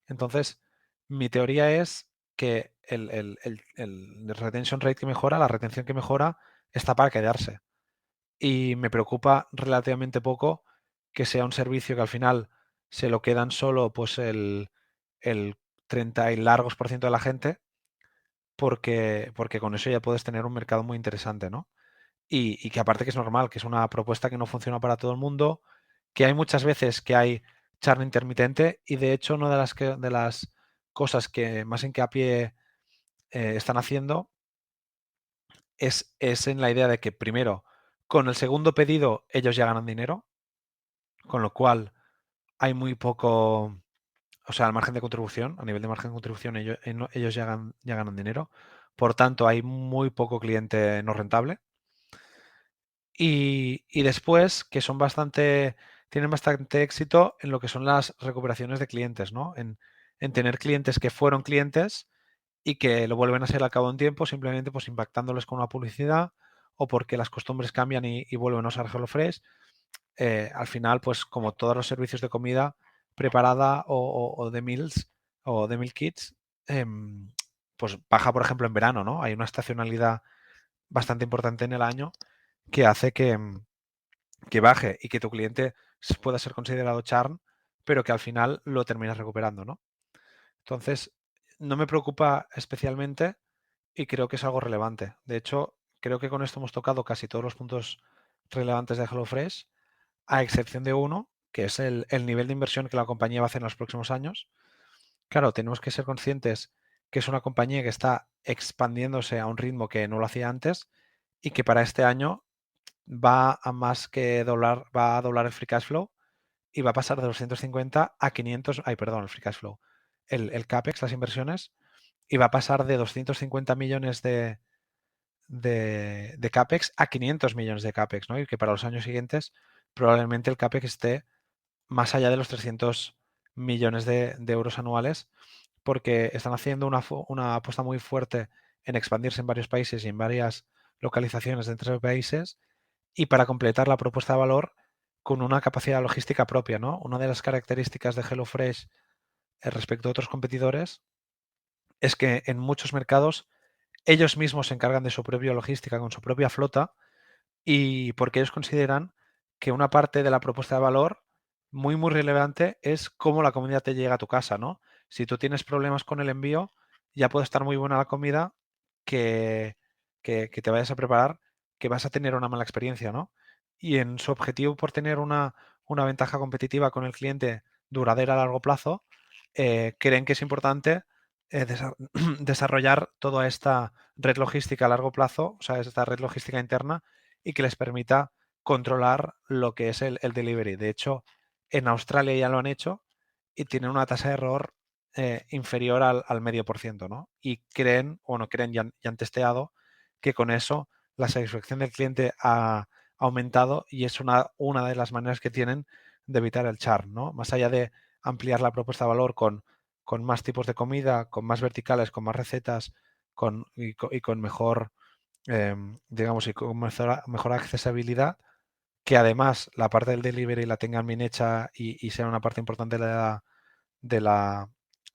Entonces, mi teoría es que el retention rate que mejora, la retención que mejora, está para quedarse. Y me preocupa relativamente poco que sea un servicio que al final se lo quedan solo pues el 30 y largos por ciento de la gente, porque con eso ya puedes tener un mercado muy interesante, ¿no? Y que aparte que es normal, que es una propuesta que no funciona para todo el mundo, que hay muchas veces que hay churn intermitente y de hecho una de las cosas que más hincapié están haciendo es en la idea de que primero, con el segundo pedido ellos ya ganan dinero, con lo cual hay muy poco, o sea, el margen de contribución, a nivel de margen de contribución ellos ya ganan dinero, por tanto hay muy poco cliente no rentable. Y después, que tienen bastante éxito en lo que son las recuperaciones de clientes, ¿no? En tener clientes que fueron clientes y que lo vuelven a ser al cabo de un tiempo, simplemente pues impactándoles con una publicidad o porque las costumbres cambian y vuelven a usar HelloFresh. Al final, pues como todos los servicios de comida preparada o de meals o de meal kits, pues baja, por ejemplo, en verano, ¿no? Hay una estacionalidad bastante importante en el año que hace que baje y que tu cliente pueda ser considerado churn, pero que al final lo terminas recuperando, ¿no? Entonces, no me preocupa especialmente y creo que es algo relevante. De hecho, creo que con esto hemos tocado casi todos los puntos relevantes de HelloFresh, a excepción de uno, que es el nivel de inversión que la compañía va a hacer en los próximos años. Claro, tenemos que ser conscientes que es una compañía que está expandiéndose a un ritmo que no lo hacía antes y que para este año va a doblar el free cash flow y va a pasar de 250 a 500, el free cash flow, el CAPEX, las inversiones, y va a pasar de 250 millones de CAPEX a 500 millones de CAPEX, ¿no? Y que para los años siguientes probablemente el CAPEX esté más allá de los 300 millones de euros anuales, porque están haciendo una apuesta muy fuerte en expandirse en varios países y en varias localizaciones dentro de países, y para completar la propuesta de valor con una capacidad logística propia, ¿no? Una de las características de HelloFresh respecto a otros competidores es que en muchos mercados ellos mismos se encargan de su propia logística con su propia flota, y porque ellos consideran que una parte de la propuesta de valor muy relevante es cómo la comida te llega a tu casa, ¿no? Si tú tienes problemas con el envío, ya puede estar muy buena la comida que, que te vayas a preparar, que vas a tener una mala experiencia, ¿no? Y en su objetivo por tener una ventaja competitiva con el cliente duradera a largo plazo, creen que es importante desarrollar toda esta red logística a largo plazo, o sea, esta red logística interna, y que les permita controlar lo que es el delivery. De hecho, en Australia ya lo han hecho y tienen una tasa de error inferior al medio por ciento, ¿no? Y creen, o no creen, ya han testeado que con eso la satisfacción del cliente ha aumentado y es una de las maneras que tienen de evitar el churn, ¿no? Más allá de ampliar la propuesta de valor con más tipos de comida, con más verticales, con más recetas y con mejor, digamos, y con mejor accesibilidad, que además la parte del delivery la tengan bien hecha y sea una parte importante de la,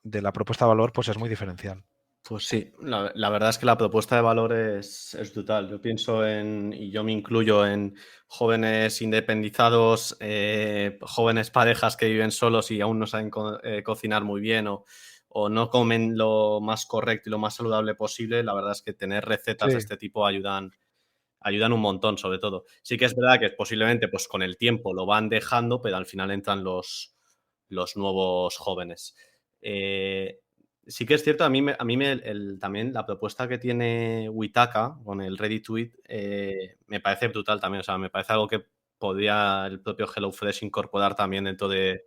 de la propuesta de valor, pues es muy diferencial. Pues sí, la verdad es que la propuesta de valor es brutal. Yo pienso y yo me incluyo en jóvenes independizados, jóvenes parejas que viven solos y aún no saben cocinar muy bien o no comen lo más correcto y lo más saludable posible. La verdad es que tener recetas de Sí. este tipo ayudan un montón, sobre todo. Sí que es verdad que posiblemente pues, con el tiempo lo van dejando, pero al final entran los nuevos jóvenes. Sí que es cierto, también la propuesta que tiene Witaka con el Ready to Eat me parece brutal también. O sea, me parece algo que podría el propio HelloFresh incorporar también dentro de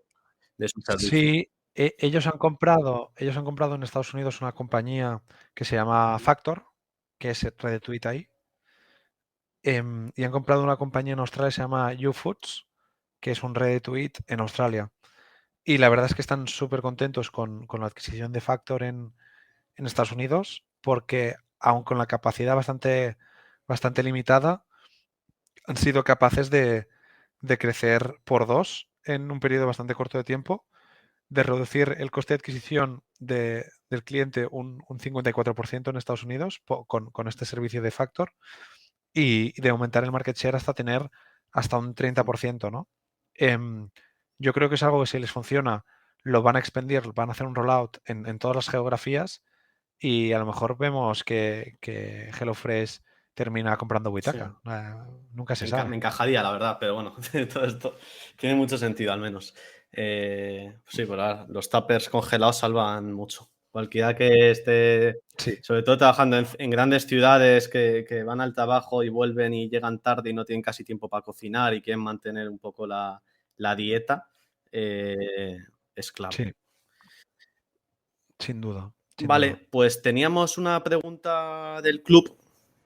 su servicio. Sí, ellos han comprado en Estados Unidos una compañía que se llama Factor, que es Ready to Eat ahí, y han comprado una compañía en Australia que se llama YouFoods, que es un Ready to Eat en Australia. Y la verdad es que están súper contentos con la adquisición de Factor en Estados Unidos, porque aun con la capacidad bastante limitada, han sido capaces de crecer por 2 en un periodo bastante corto de tiempo, de reducir el coste de adquisición del cliente un 54% en Estados Unidos con este servicio de Factor y de aumentar el market share hasta tener hasta un 30%, ¿no? Yo creo que es algo que si les funciona, lo van a expandir, van a hacer un rollout en todas las geografías y a lo mejor vemos que HelloFresh termina comprando Sí. Witaka. Nunca se Me sabe. encajaría, la verdad, pero bueno, todo esto tiene mucho sentido al menos. Sí, pero ahora, los tuppers congelados salvan mucho. Cualquiera que esté, Sí, sobre todo trabajando en grandes ciudades que van al trabajo y vuelven y llegan tarde y no tienen casi tiempo para cocinar y quieren mantener un poco la dieta, es clave. sí, sin duda, sin Vale, duda. pues teníamos una pregunta del club.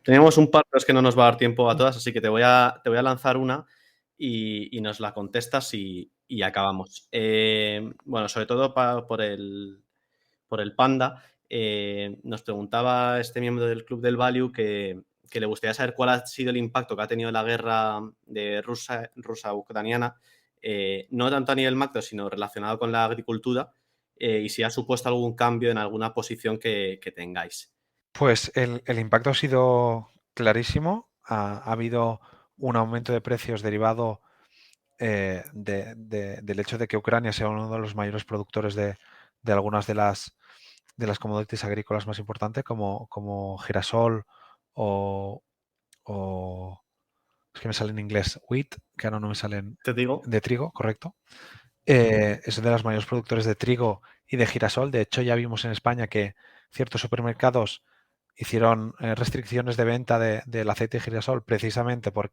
Teníamos un par, pero es que no nos va a dar tiempo a todas, así que te voy a lanzar una y nos la contestas y acabamos. Bueno, sobre todo por el Panda, nos preguntaba este miembro del Club del Value que le gustaría saber cuál ha sido el impacto que ha tenido la guerra de rusa-ucraniana, no tanto a nivel macro, sino relacionado con la agricultura, y si ha supuesto algún cambio en alguna posición que tengáis. Pues el impacto ha sido clarísimo. Ha habido un aumento de precios derivado del hecho de que Ucrania sea uno de los mayores productores de algunas de las commodities agrícolas más importantes, como girasol o, es que me sale en inglés wheat, que ahora no me salen Te digo, de trigo, correcto. Es de los mayores productores de trigo y de girasol. De hecho, ya vimos en España que ciertos supermercados hicieron restricciones de venta del aceite de girasol precisamente por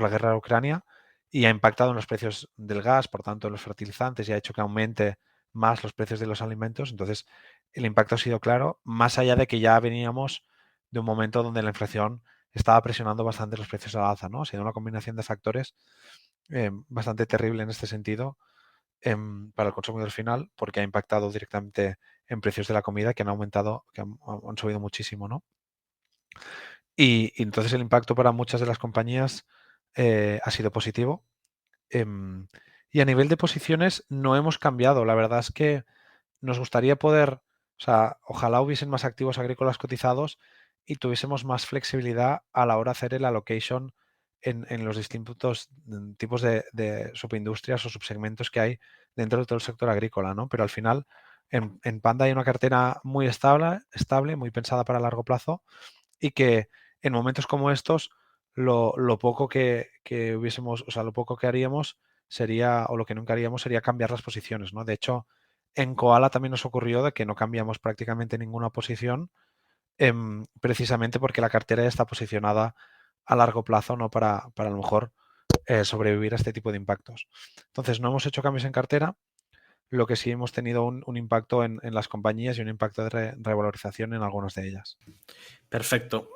la guerra de Ucrania y ha impactado en los precios del gas, por tanto en los fertilizantes y ha hecho que aumente más los precios de los alimentos. Entonces, el impacto ha sido claro, más allá de que ya veníamos de un momento donde la inflación estaba presionando bastante los precios al alza, ¿no? Ha sido una combinación de factores bastante terrible en este sentido para el consumidor final porque ha impactado directamente en precios de la comida que han aumentado, que han subido muchísimo, ¿no? Y entonces el impacto para muchas de las compañías ha sido positivo. Y a nivel de posiciones no hemos cambiado. La verdad es que nos gustaría poder, o sea, ojalá hubiesen más activos agrícolas cotizados y tuviésemos más flexibilidad a la hora de hacer el allocation en los distintos tipos de subindustrias o subsegmentos que hay dentro de todo el sector agrícola, ¿no? Pero al final en Panda hay una cartera muy estable, muy pensada para largo plazo y que en momentos como estos lo poco que hubiésemos, o sea, lo poco que haríamos sería, o lo que nunca haríamos sería cambiar las posiciones, ¿no? De hecho, En Koala también nos ocurrió de que no cambiamos prácticamente ninguna posición, precisamente porque la cartera ya está posicionada a largo plazo, ¿no? Para a lo mejor sobrevivir a este tipo de impactos. Entonces, no hemos hecho cambios en cartera, lo que sí hemos tenido un impacto en las compañías y un impacto de revalorización en algunas de ellas. Perfecto.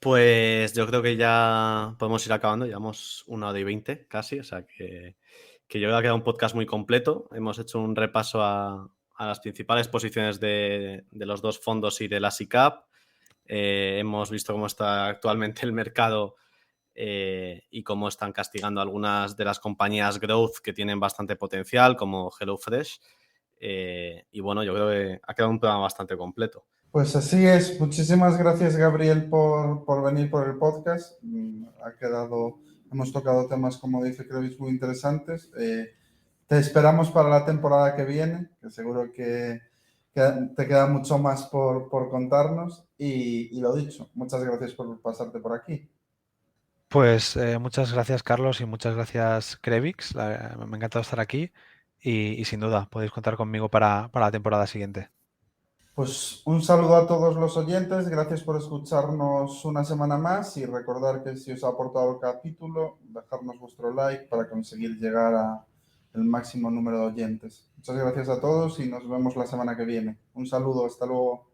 Pues yo creo que ya podemos ir acabando. Llevamos 1 hora y 20 casi, o sea que yo creo que ha quedado un podcast muy completo. Hemos hecho un repaso a las principales posiciones de los dos fondos y de la SICAP. Hemos visto cómo está actualmente el mercado y cómo están castigando algunas de las compañías growth que tienen bastante potencial, como HelloFresh. Y bueno, yo creo que ha quedado un programa bastante completo. Pues así es. Muchísimas gracias, Gabriel, por venir por el podcast. Hemos tocado temas, como dice Krevix, muy interesantes. Te esperamos para la temporada que viene, que seguro que te queda mucho más por contarnos. Y lo dicho, muchas gracias por pasarte por aquí. Pues muchas gracias, Carlos, y muchas gracias, Krevix. Me ha encantado estar aquí y sin duda podéis contar conmigo para la temporada siguiente. Pues un saludo a todos los oyentes, gracias por escucharnos una semana más y recordar que si os ha aportado el capítulo, dejarnos vuestro like para conseguir llegar al máximo número de oyentes. Muchas gracias a todos y nos vemos la semana que viene. Un saludo, hasta luego.